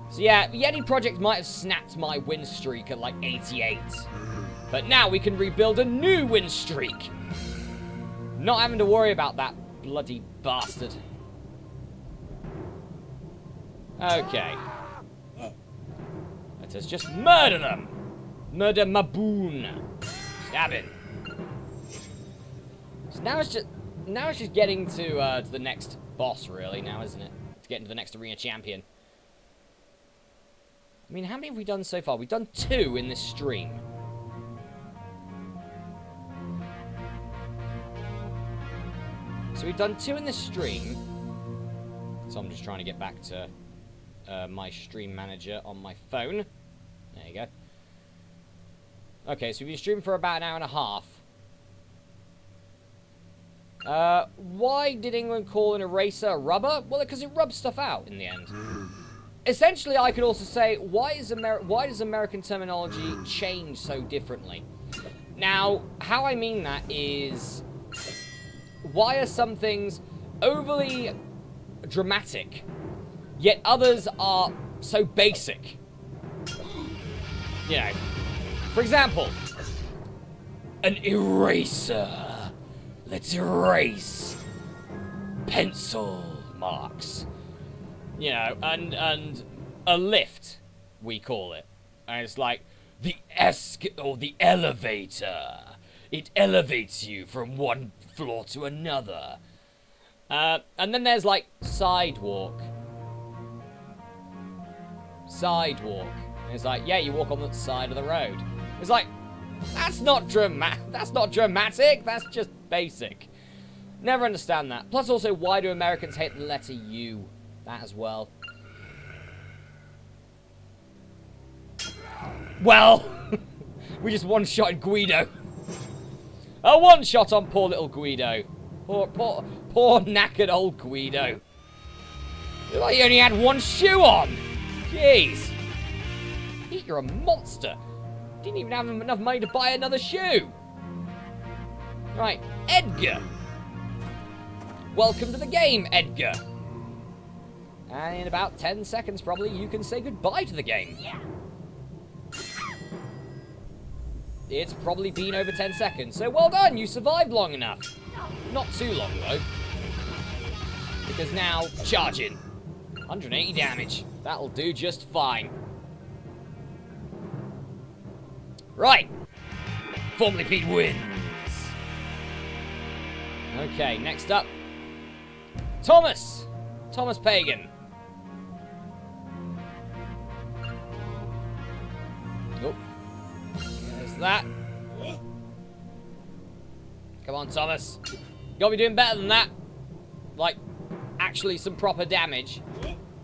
So yeah, the Yeti project might have snapped my win streak at like 88. But now we can rebuild a new win streak. Not having to worry about that bloody bastard. Okay. Let us just murder them. Murder Maboon. Stab him. So now it's just getting to the next boss, really, now, isn't it? To get into the next arena champion. I mean, how many have we done so far? We've done 2 in this stream. So we've done 2 in this stream. So I'm just trying to get back to my stream manager on my phone. There you go. Okay, so we've been streaming for about an hour and a half. Why did England call an eraser rubber? Well, because it rubs stuff out in the end. Essentially, I could also say, why does American terminology change so differently? Now, how I mean that is, why are some things overly dramatic, yet others are so basic? You know, for example, an eraser. Let's erase pencil marks. You know, and a lift, we call it. And it's like the elevator. It elevates you from one floor to another. And then there's like sidewalk. Sidewalk. And it's like, yeah, you walk on the side of the road. It's like, that's not dramatic. That's just basic. Never understand that. Plus also, why do Americans hate the letter U? That as well. Well, we just one-shot Guido. A one-shot on poor little Guido. Poor knackered old Guido. Looked like he only had one shoe on. Jeez. You're a monster. Didn't even have enough money to buy another shoe. Right, Edgar. Welcome to the game, Edgar. And in about 10 seconds, probably, you can say goodbye to the game. Yeah. It's probably been over 10 seconds, so well done, you survived long enough. Not too long, though. Because now, charging. 180 damage. That'll do just fine. Right. Formerly Pete wins. Okay, next up. Thomas Pagan. Oh. There's that. Come on, Thomas. You gotta be doing better than that. Like, actually some proper damage.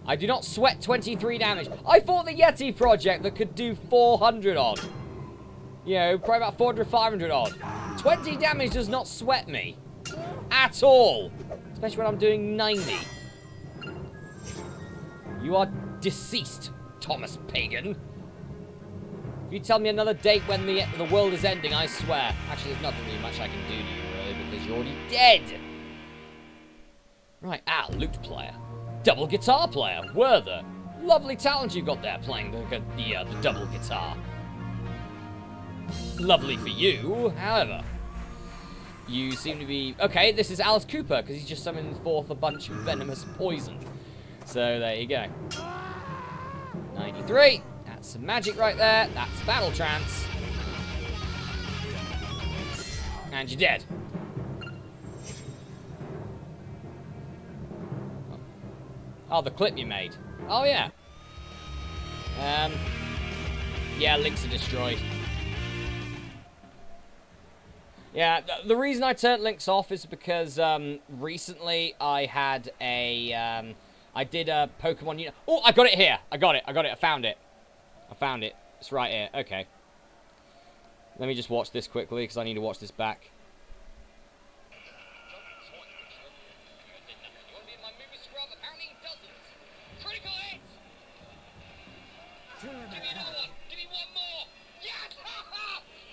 I do not sweat 23 damage. I fought the Yeti project that could do 400 odd. You know, probably about 400, 500 odd. 20 damage does not sweat me. At all. Especially when I'm doing 90. You are deceased, Thomas Pagan. If you tell me another date when the world is ending, I swear. Actually, there's nothing really much I can do to you, really, because you're already dead. Right, lute player. Double guitar player, Werther. Lovely talent you've got there playing the double guitar. Lovely for you, however. You seem to be... Okay, this is Alice Cooper, because he's just summoned forth a bunch of venomous poison. So, there you go. 93. That's some magic right there. That's battle trance. And you're dead. Oh, the clip you made. Oh, yeah. Yeah, links are destroyed. Yeah, the reason I turned links off is because, recently I had a, I did a Pokemon... Oh, I got it here. I got it. I found it. It's right here. Okay. Let me just watch this quickly, because I need to watch this back.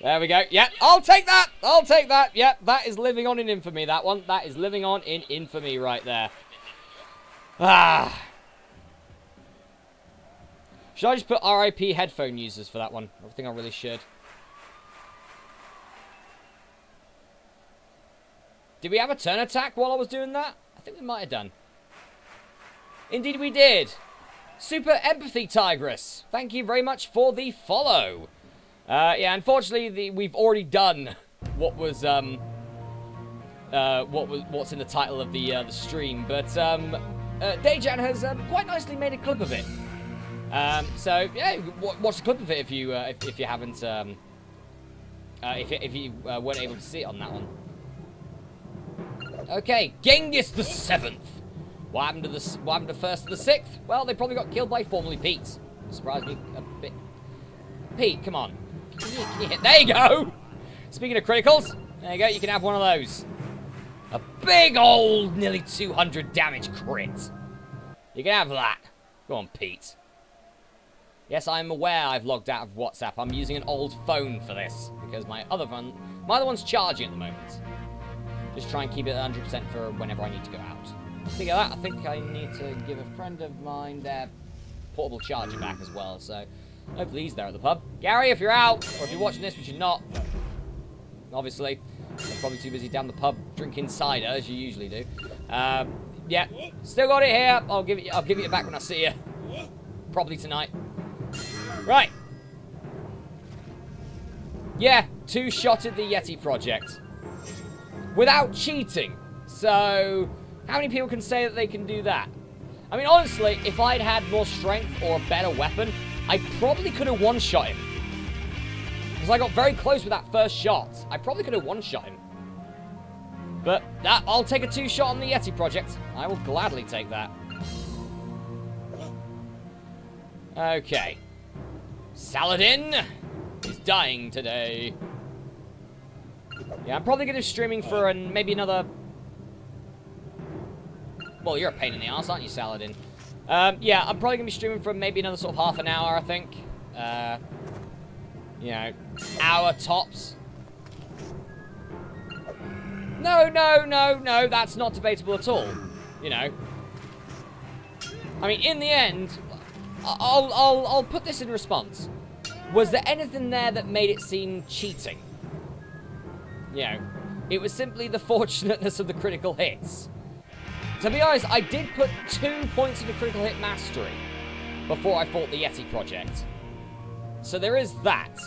There we go. Yep, I'll take that. I'll take that. Yep, that is living on in infamy, that one. That is living on in infamy right there. Ah. Should I just put RIP headphone users for that one? I think I really should. Did we have a turn attack while I was doing that? I think we might have done. Indeed we did. Super Empathy Tigress. Thank you very much for the follow. Yeah, unfortunately, we've already done what was what's in the title of the stream, but Dejan has quite nicely made a clip of it. So yeah, watch the clip of it if you haven't if you weren't able to see it on that one. Okay, Genghis the 7th. What happened to first to the 6th? Well, they probably got killed by formerly Pete. Surprised me a bit. Pete, come on. There you go! Speaking of criticals, there you go, you can have one of those. A big old nearly 200 damage crit. You can have that. Go on, Pete. Yes, I'm aware I've logged out of WhatsApp. I'm using an old phone for this, because my other one's charging at the moment. Just try and keep it 100% for whenever I need to go out. Speaking of that, I think I need to give a friend of mine their portable charger back as well, so... Hopefully he's there at the pub. Gary, if you're out, or if you're watching this, which you're not, obviously, you're probably too busy down the pub drinking cider, as you usually do. Yeah, still got it here. I'll give it back when I see you. Probably tonight. Right. Yeah, 2-shotted the Yeti project. Without cheating. So, how many people can say that they can do that? I mean, honestly, if I'd had more strength or a better weapon, I probably could have one-shot him. Because I got very close with that first shot. I probably could have one-shot him. But I'll take a 2-shot on the Yeti project. I will gladly take that. Okay. Saladin is dying today. Yeah, I'm probably going to be streaming for maybe another... Well, you're a pain in the ass, aren't you, Saladin? Yeah, I'm probably going to be streaming for maybe another sort of half an hour, I think. You know, hour tops. No, that's not debatable at all. You know. I mean, in the end, I'll put this in response. Was there anything there that made it seem cheating? You know, it was simply the fortunateness of the critical hits. To be honest, I did put 2 points into critical hit mastery before I fought the Yeti project. So there is that.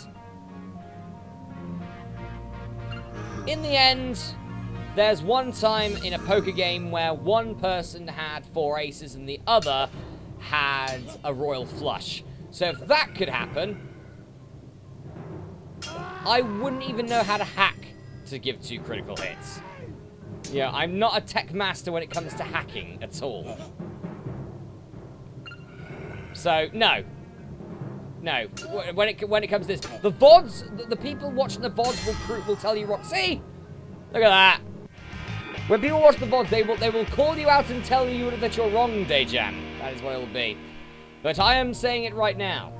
In the end, there's one time in a poker game where one person had 4 aces and the other had a royal flush. So if that could happen, I wouldn't even know how to hack to give 2 critical hits. Yeah, I'm not a tech master when it comes to hacking at all. So, no. No. When it comes to this, the VODs, the people watching the VODs will tell you wrong. See? Look at that. When people watch the VODs, they will call you out and tell you that you're wrong, Dayjam. That is what it will be. But I am saying it right now.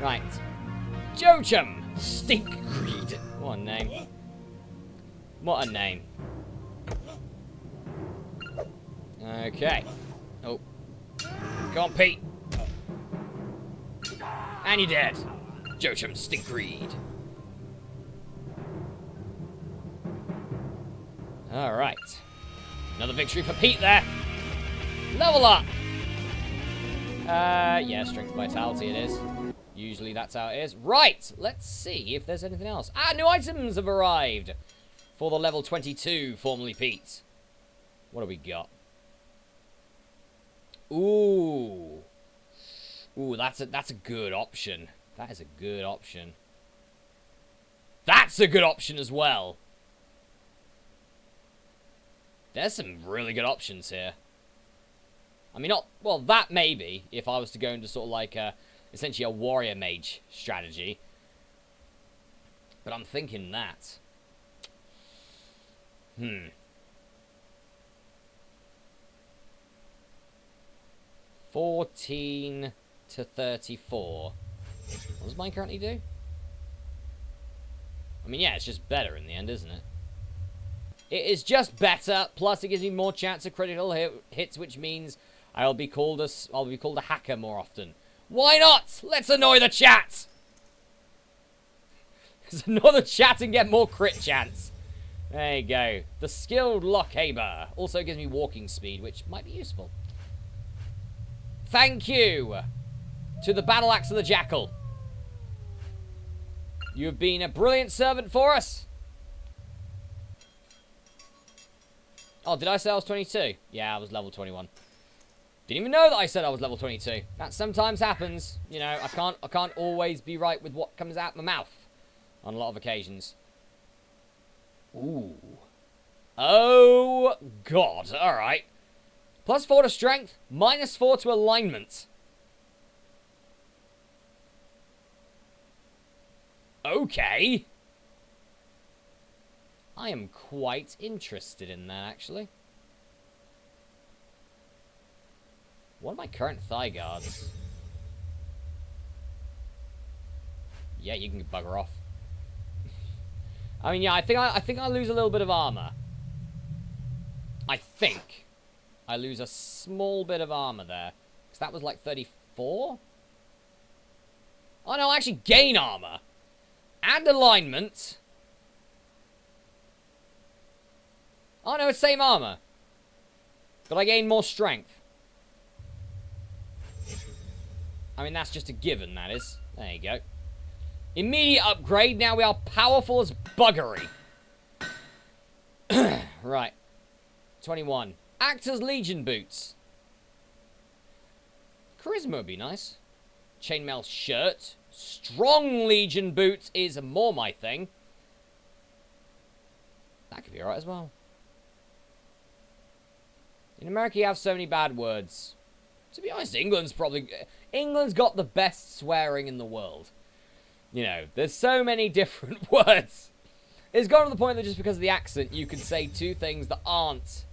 Right. Jochum Stinkgreed. What a name. What a name. Okay. Oh. Come on, Pete. And you're dead. Jochum Stinkgreed. Alright. Another victory for Pete there. Level up. Yeah, strength vitality it is. Usually that's how it is. Right, let's see if there's anything else. Ah, new items have arrived for the level 22, formerly Pete. What do we got? Ooh. Ooh, that's a good option. That is a good option. That's a good option as well. There's some really good options here. I mean, not... Well, that maybe, if I was to go into sort of like essentially a warrior mage strategy. But I'm thinking that. 14 to 34. What does mine currently do? I mean, yeah, it's just better in the end, isn't it? It is just better, plus it gives me more chance of critical hits, which means I'll be called a hacker more often. Why not? Let's annoy the chat! Let's annoy the chat and get more crit chance. There you go. The skilled Lockhaber also gives me walking speed, which might be useful. Thank you to the Battle Axe of the Jackal. You have been a brilliant servant for us. Oh, did I say I was 22? Yeah, I was level 21. Didn't even know that I said I was level 22. That sometimes happens. You know, I can't always be right with what comes out my mouth on a lot of occasions. Ooh. Oh, God. All right. +4 to strength, -4 to alignment. Okay. I am quite interested in that, actually. What are my current thigh guards? Yeah, you can bugger off. I mean, yeah, I think I lose a little bit of armor. I think I lose a small bit of armor there, because that was like 34. Oh no, I actually gain armor and alignment. Oh no, it's same armor, but I gain more strength. I mean, that's just a given, that is. There you go. Immediate upgrade. Now we are powerful as buggery. Right. 21. Actor's Legion boots. Charisma would be nice. Chainmail shirt. Strong Legion boots is more my thing. That could be alright as well. In America, you have so many bad words. To be honest, England's got the best swearing in the world. You know, there's so many different words. It's gone to the point that just because of the accent, you can say two things that aren't,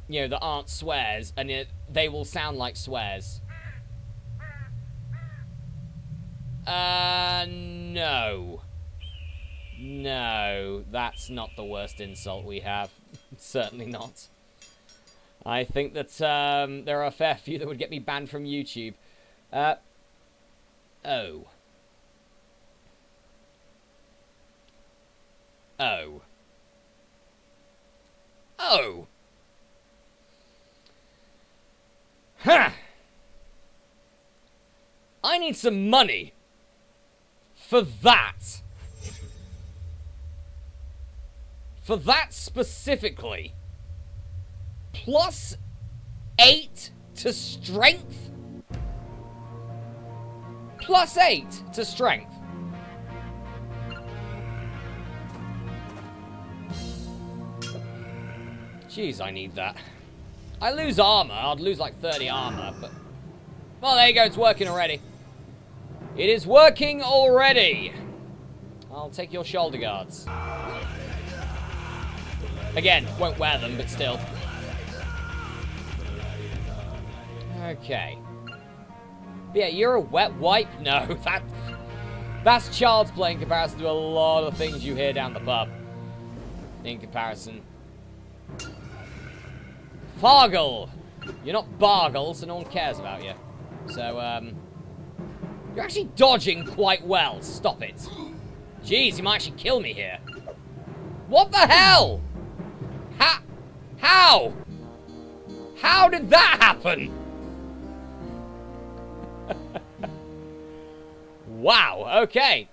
you know, that aren't swears, and they will sound like swears. No. No, that's not the worst insult we have. Certainly not. I think that there are a fair few that would get me banned from YouTube. Oh. Oh. Oh. Huh. I need some money for that. For that specifically. +8 to strength? +8 to strength. Jeez, I need that. I lose armor. I'd lose like 30 armor, but... Well, there you go. It's working already. It is working already. I'll take your shoulder guards. Again, won't wear them, but still. Okay. But yeah, you're a wet wipe? No, that's child's play in comparison to a lot of things you hear down the pub. In comparison. Fargle! You're not Bargle, so no one cares about you. So, you're actually dodging quite well. Stop it. Jeez, you might actually kill me here. What the hell? How? How did that happen? Wow, okay.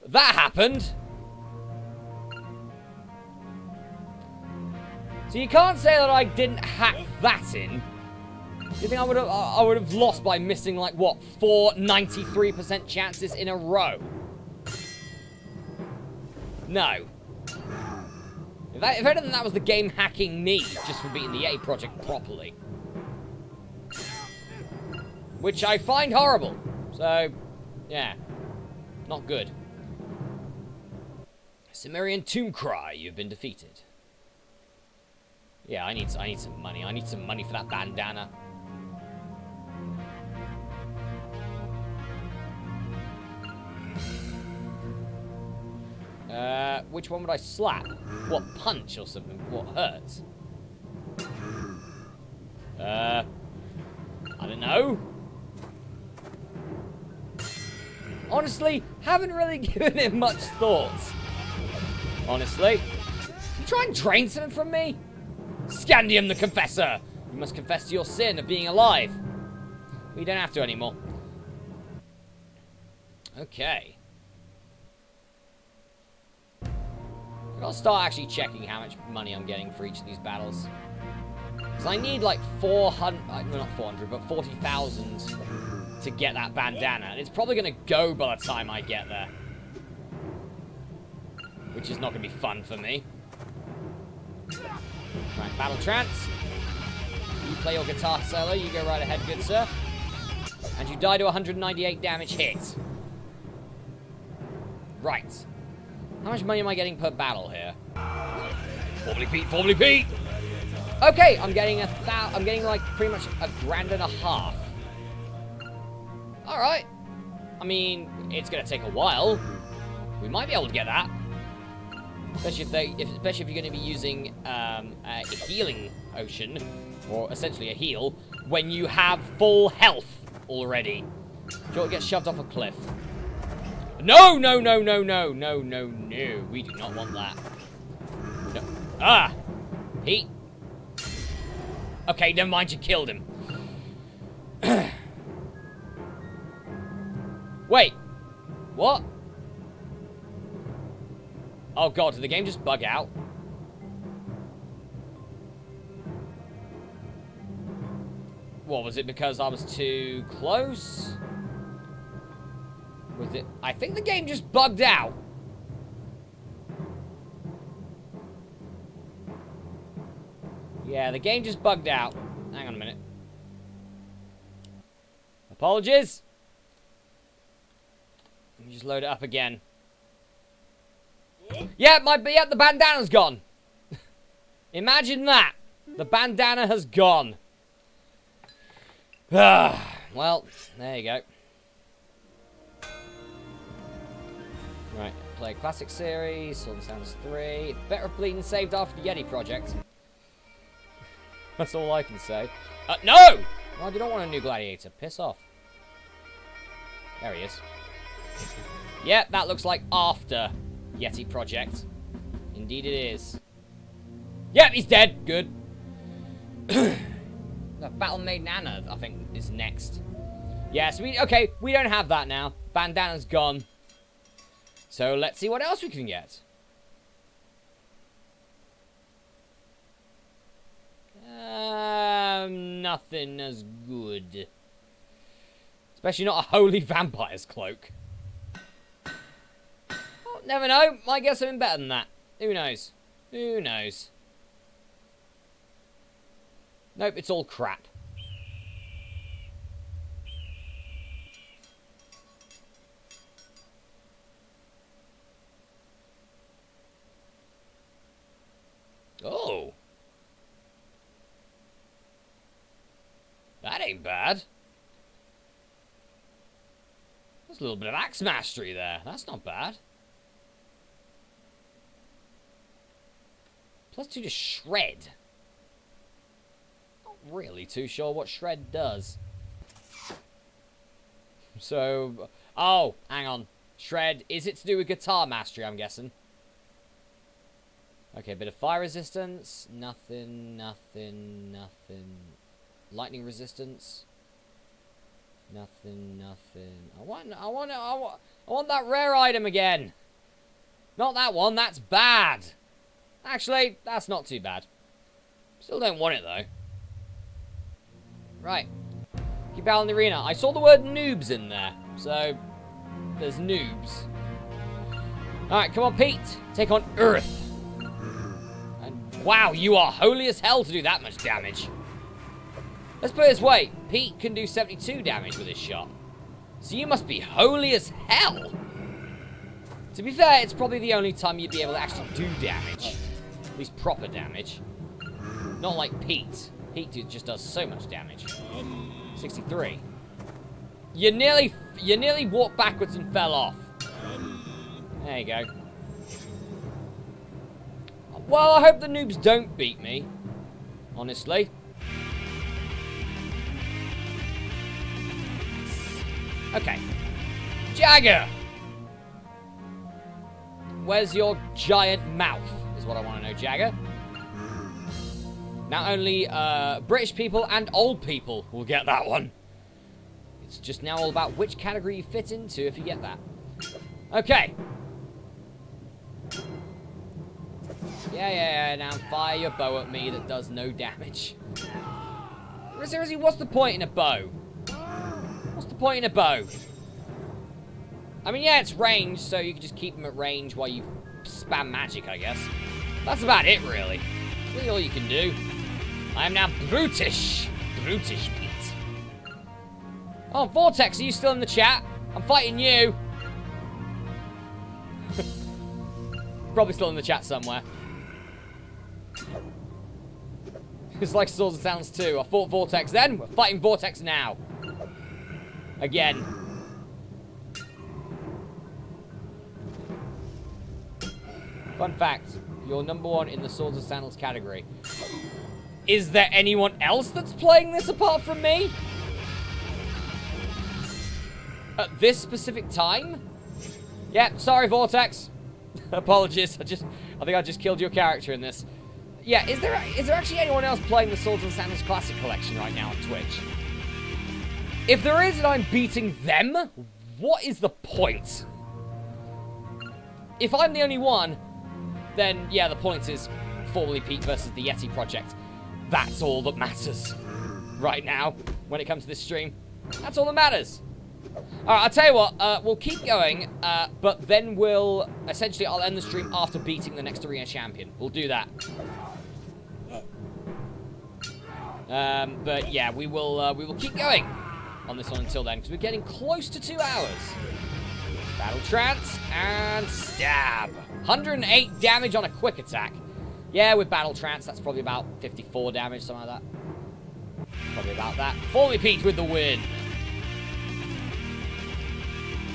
That happened. So you can't say that I didn't hack that in. You think I would have lost by missing, like, what, 4 93% chances in a row? No. If anything, that was the game hacking me just for beating the Yeti project properly. Which I find horrible. So, yeah. Not good. Cimmerian Tombcry, you've been defeated. Yeah, I need some money. I need some money for that bandana. Which one would I slap? What, punch or something? What hurts? I don't know. Honestly, haven't really given it much thought. Honestly. You try and drain something from me? Scandium the Confessor! You must confess to your sin of being alive. Well, you don't have to anymore. Okay. I'll start actually checking how much money I'm getting for each of these battles. Because I need like 400... well, not 400, but 40,000 to get that bandana. And it's probably going to go by the time I get there. Which is not going to be fun for me. Right, Battle Trance. You play your guitar solo. You go right ahead, good sir. And you die to 198 damage hit. Right. How much money am I getting per battle here? Forbly Pete, Forbly Pete! Okay, I'm getting like pretty much $1,500. Alright. I mean, it's gonna take a while. We might be able to get that. Especially if you're gonna be using a healing potion, or essentially a heal, when you have full health already. You'll get shoved off a cliff. No, no, no, no, no, no, no, no. We do not want that. No. Ah! Pete. Okay, never mind, you killed him. Wait. What? Oh god, did the game just bug out? What, was it because I was too close? Was it? I think the game just bugged out. Yeah, the game just bugged out. Hang on a minute. Apologies. Let me just load it up again. Yeah, the bandana's gone. Imagine that. The bandana has gone. Well, there you go. Right, play classic series, Sandals 3. Better bleeding saved after the Yeti project. That's all I can say. No! I do not want a new gladiator. Piss off. There he is. Yep, that looks like after Yeti project. Indeed it is. Yep, he's dead. Good. The Battle Maiden Anna, I think, is next. Yes, okay, we don't have that now. Bandana's gone. So let's see what else we can get. Nothing as good. Especially not a holy vampire's cloak. Oh, never know. Might get something better than that. Who knows? Who knows? Nope, it's all crap. Oh. That ain't bad. There's a little bit of axe mastery there. That's not bad. +2 to shred. Not really too sure what shred does. So, oh, hang on. Shred, is it to do with guitar mastery, I'm guessing? Okay, a bit of fire resistance. Nothing, nothing, nothing. Lightning resistance. Nothing, nothing. I want that rare item again. Not that one, that's bad. Actually, that's not too bad. Still don't want it, though. Right. Keep out in the arena. I saw the word noobs in there. So, there's noobs. Alright, come on, Pete. Take on Earth. And wow, you are holy as hell to do that much damage. Let's put it this way. Pete can do 72 damage with his shot. So you must be holy as hell. To be fair, it's probably the only time you'd be able to actually do damage. At least proper damage. Not like Pete. Pete just does so much damage. 63. You nearly walked backwards and fell off. There you go. Well, I hope the noobs don't beat me. Honestly. Okay. Jagger! Where's your giant mouth? Is what I want to know, Jagger. Not only British people and old people will get that one. It's just now all about which category you fit into if you get that. Okay. Yeah. Now fire your bow at me that does no damage. Seriously, what's the point in a bow? What's the point in a bow? I mean, yeah, it's range, so you can just keep them at range while you spam magic, I guess. That's about it, really. That's really all you can do. I am now brutish. Brutish, Pete. Oh, Vortex, are you still in the chat? I'm fighting you. Probably still in the chat somewhere. It's like Swords and Sandals 2. I fought Vortex then, we're fighting Vortex now. Again. Fun fact, you're #1 in the Swords and Sandals category. Is there anyone else that's playing this apart from me? At this specific time? Yeah, sorry, Vortex. Apologies, I think I just killed your character in this. Yeah, is there actually anyone else playing the Swords and Sandals Classic Collection right now on Twitch? If there is and I'm beating them, what is the point? If I'm the only one, then yeah, the point is formerly Pete versus the Yeti project. That's all that matters right now when it comes to this stream. That's all that matters. Alright, I'll tell you what, we'll keep going, but then I'll end the stream after beating the next arena champion. We'll do that. But yeah, we will keep going on this one until then, because we're getting close to 2 hours. Battle Trance and stab. 108 damage on a quick attack. Yeah, with Battle Trance, that's probably about 54 damage, something like that. Probably about that. Fully Pete with the win.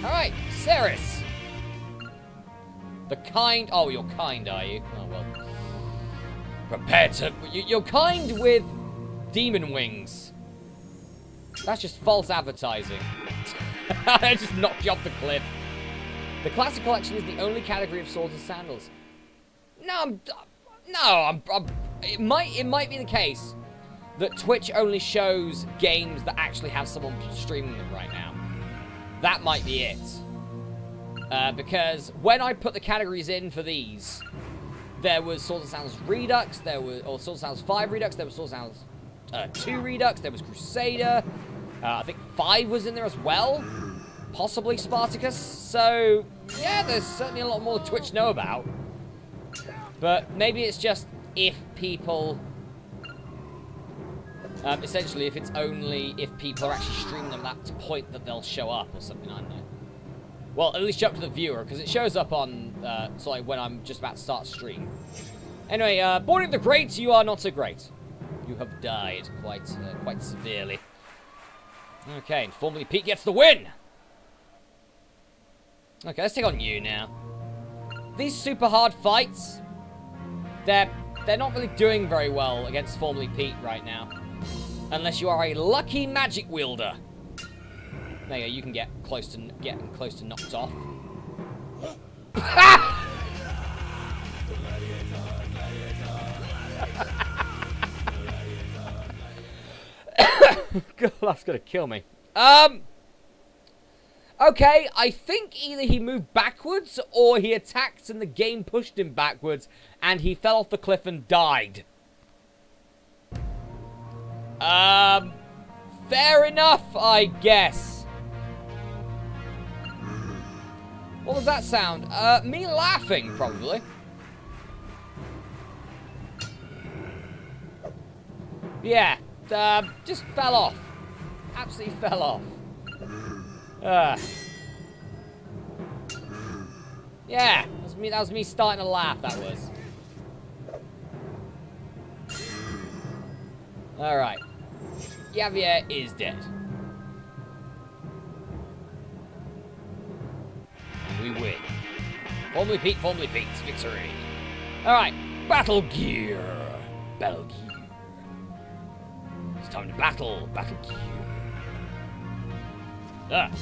Alright, Ceres. The kind... Oh, you're kind, are you? Oh, well. Prepare to... You're kind with demon wings. That's just false advertising. I just knocked you off the cliff. The Classic Collection is the only category of Swords and Sandals. It might be the case that Twitch only shows games that actually have someone streaming them right now. That might be it. Because when I put the categories in for these, there was Swords and Sandals Redux, or Swords and Sandals 5 Redux, there was Swords and Sandals 2 Redux, there was Crusader, I think 5 was in there as well, possibly Spartacus, so yeah, there's certainly a lot more Twitch know about. But maybe it's just if people Essentially, if it's only if people are actually streaming them at that point that they'll show up or something, I don't know. Well, at least show up to the viewer, because it shows up on, like, when I'm just about to start stream. Anyway, Boarding the Great, you are not so great. You have died quite severely. Okay, and formerly Pete gets the win! Okay, let's take on you now. These super hard fights, they're not really doing very well against formerly Pete right now. Unless you are a lucky magic wielder. There you go, you can get close to knocked off. God, that's gonna kill me. Okay, I think either he moved backwards or he attacked and the game pushed him backwards and he fell off the cliff and died. Fair enough, I guess. What was that sound? Me laughing, probably. Yeah, just fell off. Absolutely fell off. Yeah, that was me starting to laugh, that was. Alright. Javier is dead. And we win. Formerly Pete's victory. Alright, battle gear. Battle gear. It's time to battle. Battle gear. I'm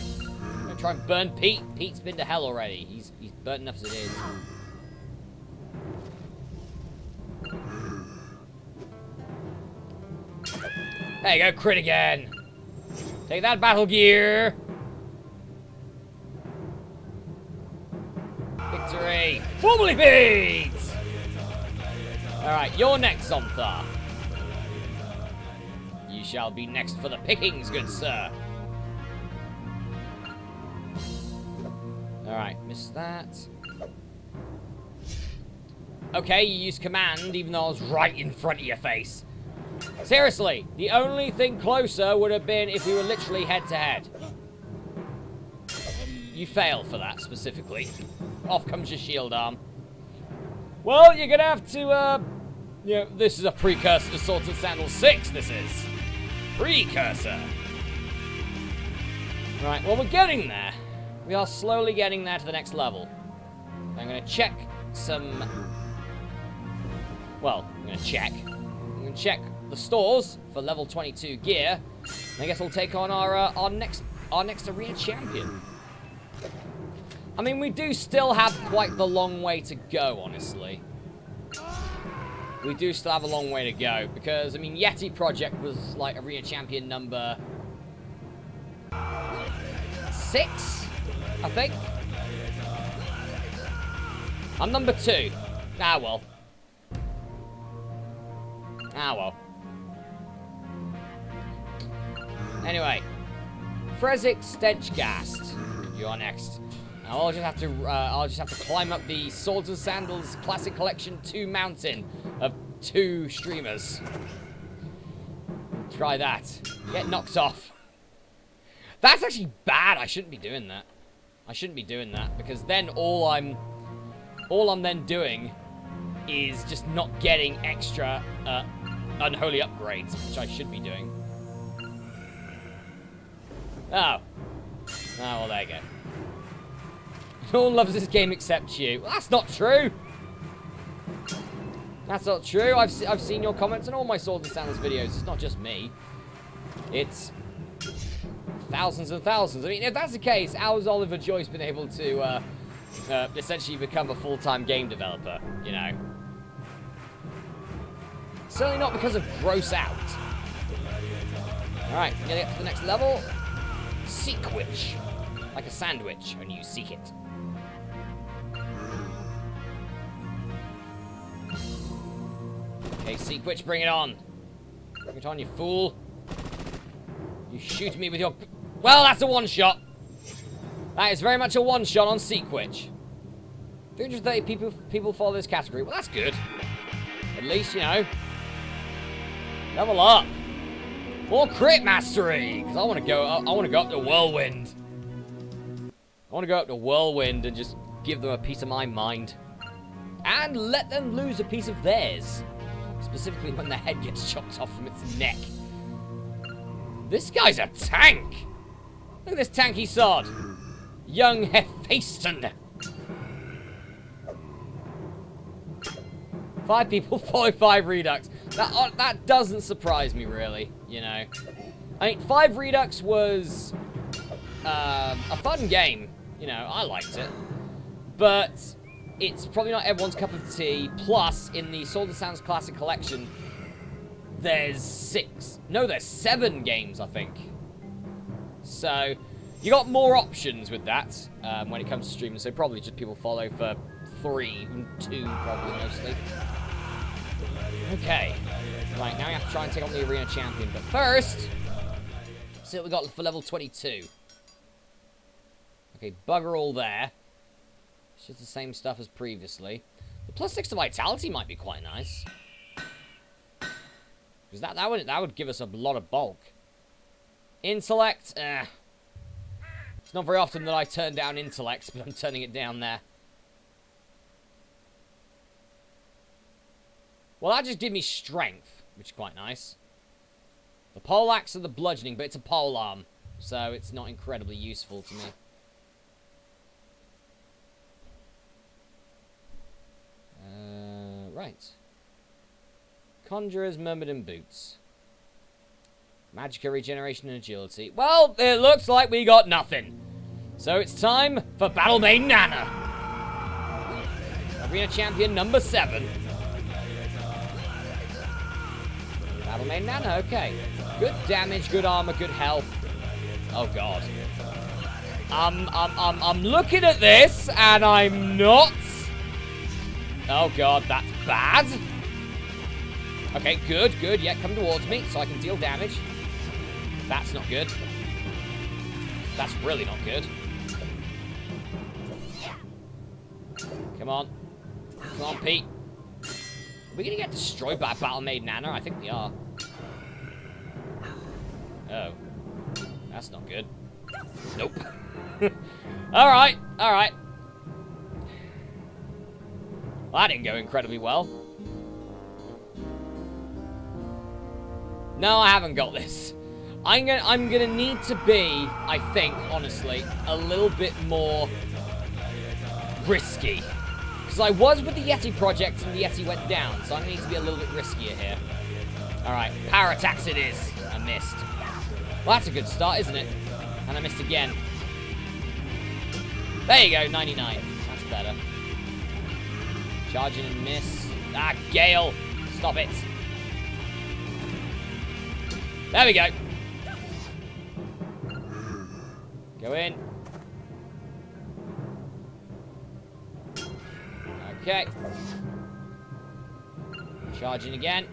gonna try and burn Pete. Pete's been to hell already. He's burnt enough as it is. There you go, crit again. Take that, battle gear. Victory. Formerly Pete! Alright, you're next, Zontha. You shall be next for the pickings, good sir. Alright, missed that. Okay, you used command, even though I was right in front of your face. Seriously, the only thing closer would have been if we were literally head-to-head. You failed for that, specifically. Off comes your shield arm. Well, you're gonna have to, you know, this is a precursor to Swords and Sandals 6, this is. Precursor. Right, well, we're getting there. We are slowly getting there to the next level. I'm gonna check some... Well, I'm gonna check the stores for level 22 gear. And I guess we'll take on our next arena champion. I mean, we do still have quite the long way to go, honestly. We do still have a long way to go, because, I mean, Yeti Project was, like, arena champion number... 6, I think? I'm number 2. Ah, well. Ah, well. Anyway. Frezzik Stenchgast. You're next. I'll just have to climb up the Swords and Sandals Classic Collection 2 mountain of 2 streamers. Try that. Get knocked off. That's actually bad. I shouldn't be doing that. I shouldn't be doing that, because then all I'm then doing is just not getting extra unholy upgrades, which I should be doing. Oh. Oh, well, there you go. No one loves this game except you. Well, that's not true. That's not true. I've seen your comments on all my Swords and Sandals videos. It's not just me. It's thousands and thousands. I mean, if that's the case, how has Oliver Joyce been able to essentially become a full-time game developer, you know? Certainly not because of Gross Out. Alright, gonna get to the next level. Seekwitch. Like a sandwich, when you seek it. Okay, Seekwitch, bring it on. Bring it on, you fool. You shoot me with your... Well, that's a one-shot. That is very much a one-shot on Seekwitch. 330 people follow this category. Well, that's good. At least, you know. Level up. More crit mastery! Because I want to go up to Whirlwind. I want to go up to Whirlwind and just give them a piece of my mind. And let them lose a piece of theirs. Specifically when the head gets chopped off from its neck. This guy's a tank! Look at this tanky sod. Young Hephaestion. 5 people, 45 Redux. That doesn't surprise me, really, you know. I mean, 5 Redux was a fun game. You know, I liked it. But it's probably not everyone's cup of tea. Plus, in the Sword and Sandals Classic Collection, there's 7 games, I think. So, you got more options with that when it comes to streaming. So probably just people follow for 3, 2 probably mostly. Okay. Right, now we have to try and take on the Arena Champion. But first, see what we got for level 22. Okay, bugger all there. It's just the same stuff as previously. The +6 to Vitality might be quite nice. Because that would give us a lot of bulk. Intellect, It's not very often that I turn down intellect, but I'm turning it down there. Well, that just did me strength, which is quite nice. The poleaxe and the bludgeoning, but it's a pole arm, so it's not incredibly useful to me. Right. Conjurer's Myrmidon Boots. Magicka Regeneration and Agility. Well, it looks like we got nothing. So it's time for Battle Maiden Nana. Arena Champion number 7. Battle Maiden Nana, okay. Good damage, good armor, good health. Oh god. I'm looking at this and I'm not. Oh god, that's bad. Okay, good, good. Yeah, come towards me so I can deal damage. That's not good. That's really not good. Come on. Come on, Pete. Are we gonna get destroyed by Battle Maiden Nana? I think we are. Oh. That's not good. Nope. Alright, alright. Well, that didn't go incredibly well. No, I haven't got this. I'm gonna need to be, I think, honestly, a little bit more risky. Because I was with the Yeti project and the Yeti went down, so I'm gonna need to be a little bit riskier here. Alright, power attacks it is. I missed. Well, that's a good start, isn't it? And I missed again. There you go, 99. That's better. Charging and miss. Ah, Gale. Stop it. There we go. Go in. Okay. Charging again.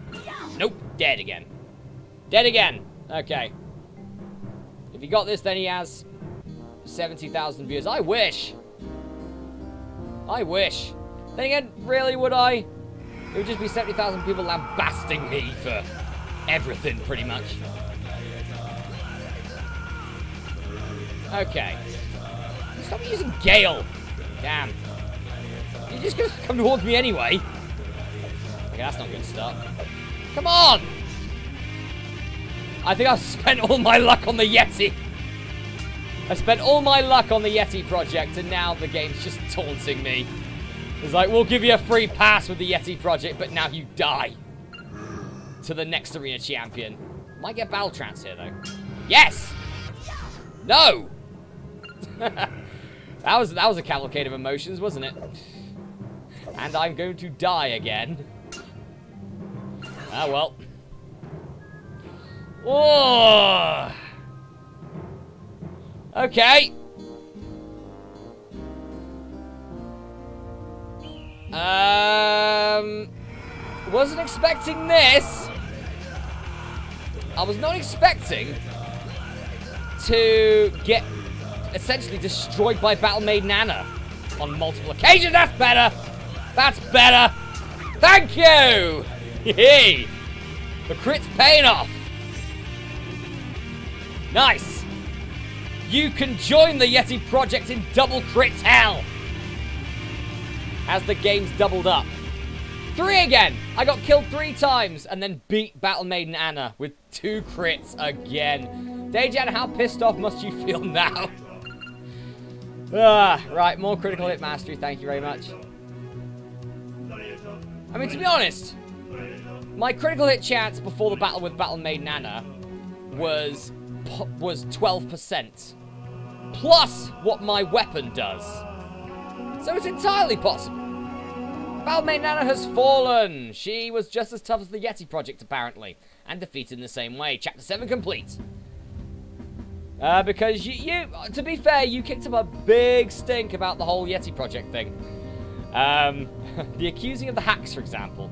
Nope. Dead again. Dead again. Okay. If he got this, then he has 70,000 viewers. I wish. I wish. Then again, really, would I? It would just be 70,000 people lambasting me for everything, pretty much. Okay. Stop using Gale. Damn. You're just gonna come towards me anyway. Okay, that's not a good start. Come on! I think I've spent all my luck on the Yeti. I spent all my luck on the Yeti project, and now the game's just taunting me. It's like, we'll give you a free pass with the Yeti project, but now you die. To the next Arena Champion. Might get Battle Trance here, though. Yes! No! that was a cavalcade of emotions, wasn't it? And I'm going to die again. Ah, well. Oh! Okay. Wasn't expecting this. I was not expecting to get essentially destroyed by Battle Maiden Nana on multiple occasions. That's better. That's better. Thank you. Hey, the crit's paying off. Nice! You can join the Yeti project in double crit hell! As the game's doubled up. 3 again! I got killed 3 times and then beat Battle Maiden Anna with 2 crits again. Dejan, how pissed off must you feel now? Right, more critical hit mastery, thank you very much. I mean, to be honest, my critical hit chance before the battle with Battle Maiden Anna was 12%. Plus what my weapon does. So it's entirely possible. Battle Maiden Anna has fallen. She was just as tough as the Yeti project, apparently. And defeated in the same way. Chapter 7 complete. Because you, to be fair, you kicked up a big stink about the whole Yeti project thing. The accusing of the hacks, for example.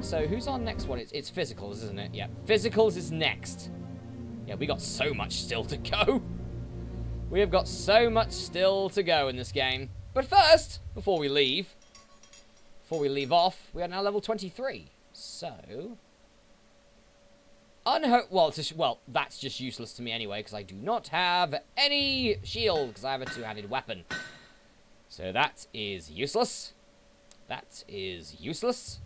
So who's our next one? It's physicals, isn't it? Yeah, physicals is next. Yeah, we got so much still to go. We have got so much still to go in this game. But first, before we leave off, we are now level 23. So, well, that's just useless to me anyway, because I do not have any shield, because I have a two-handed weapon. So that is useless. That is useless.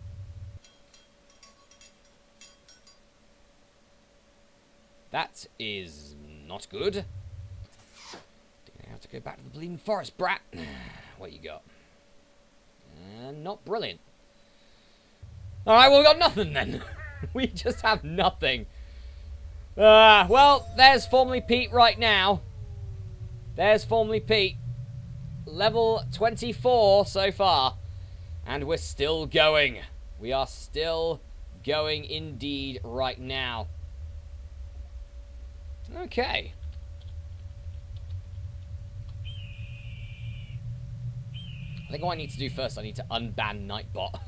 That is not good. I have to go back to the bleeding forest, brat. What you got? Not brilliant. Alright, well, we got nothing then. We just have nothing. Well, there's Formerly Pete right now. There's Formerly Pete. Level 24 so far. And we're still going. We are still going indeed right now. Okay. I think what I need to do first, I need to unban Nightbot.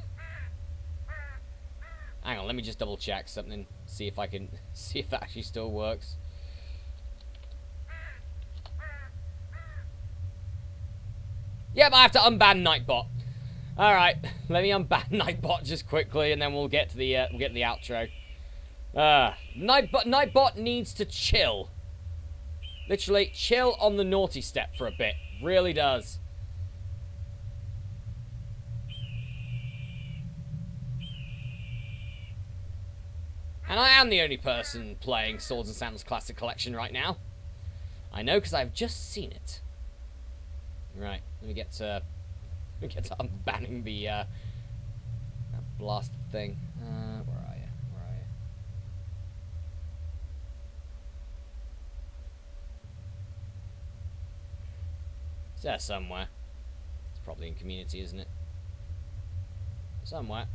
Hang on, let me just double check something. See if I can, see if that actually still works. Yep, I have to unban Nightbot. Alright, let me unban Nightbot just quickly and then we'll get to the, outro. Nightbot needs to chill. Literally, chill on the naughty step for a bit. Really does. And I am the only person playing Swords and Sandals Classic Collection right now. I know, because I've just seen it. Right, let me get to unbanning the that blasted thing. Where are you? Where are you? It's there somewhere. It's probably in community, isn't it? Somewhere.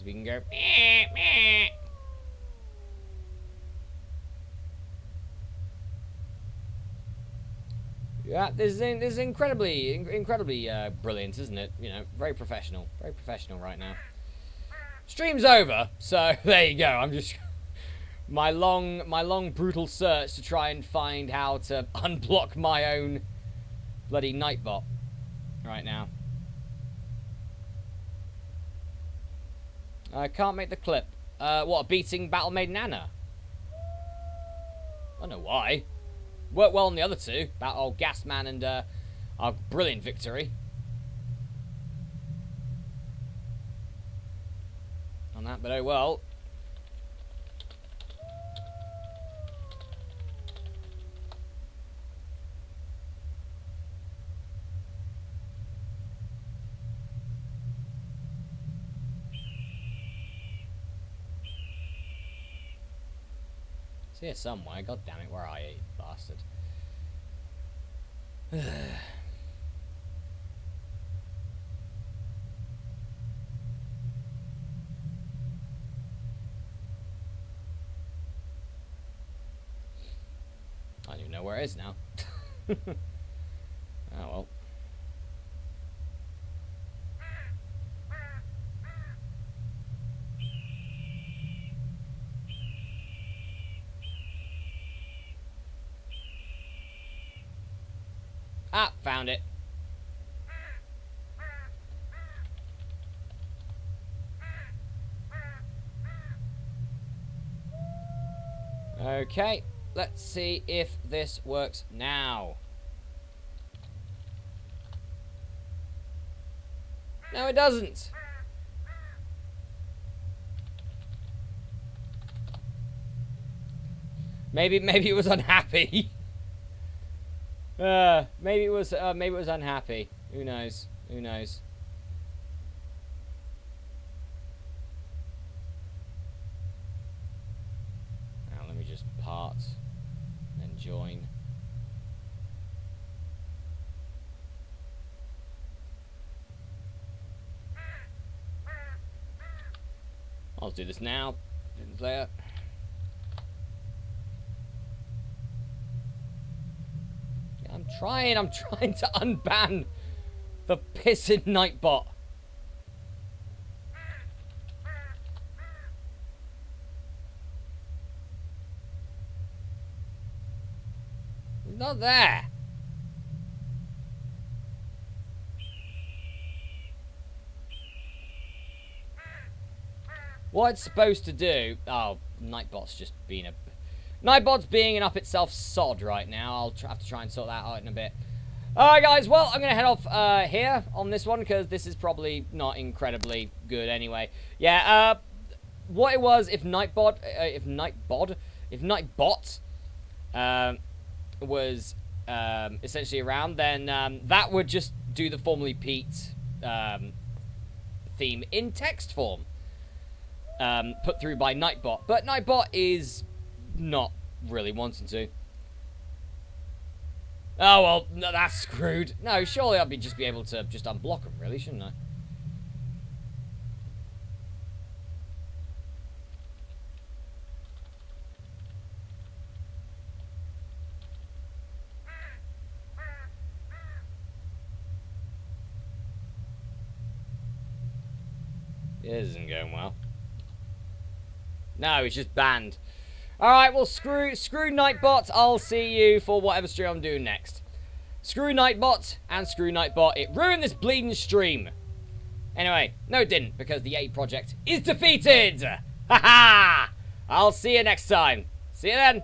We can go meh, meh. Yeah, this is incredibly brilliant, isn't it? You know, very professional right now. Stream's over, so there you go. I'm just my long brutal search to try and find how to unblock my own bloody Nightbot right now. I can't make the clip. What, beating Battle Maiden Anna? I don't know why. Worked well on the other two. Old Gasman and our brilliant victory. On that, but oh well. It's here somewhere. God damn it, where are you, bastard? I don't even know where it is now. Oh well. Ah, found it. Okay, let's see if this works now. No, it doesn't. Maybe it was unhappy. Maybe it was unhappy. Who knows? Who knows? Now let me just part and join. I'll do this now. Didn't play it. I'm trying to unban the pissing Nightbot. He's not there. What it's supposed to do... Oh, Nightbot's just being a... Nightbot's being an up itself sod right now. I'll have to try and sort that out in a bit. Alright, guys. Well, I'm going to head off here on this one, because this is probably not incredibly good anyway. Yeah, what it was, if Nightbot was essentially around, then that would just do the Formerly Pete theme in text form. Put through by Nightbot. But Nightbot is not really wanting to. Oh, well, no, that's screwed. No, surely I'd just be able to just unblock them, really, shouldn't I? This isn't going well. No, it's just banned. Alright, well, screw Nightbot. I'll see you for whatever stream I'm doing next. Screw Nightbot and screw Nightbot. It ruined this bleeding stream. Anyway, no it didn't, because the Yeti project is defeated! Ha ha! I'll see you next time. See you then.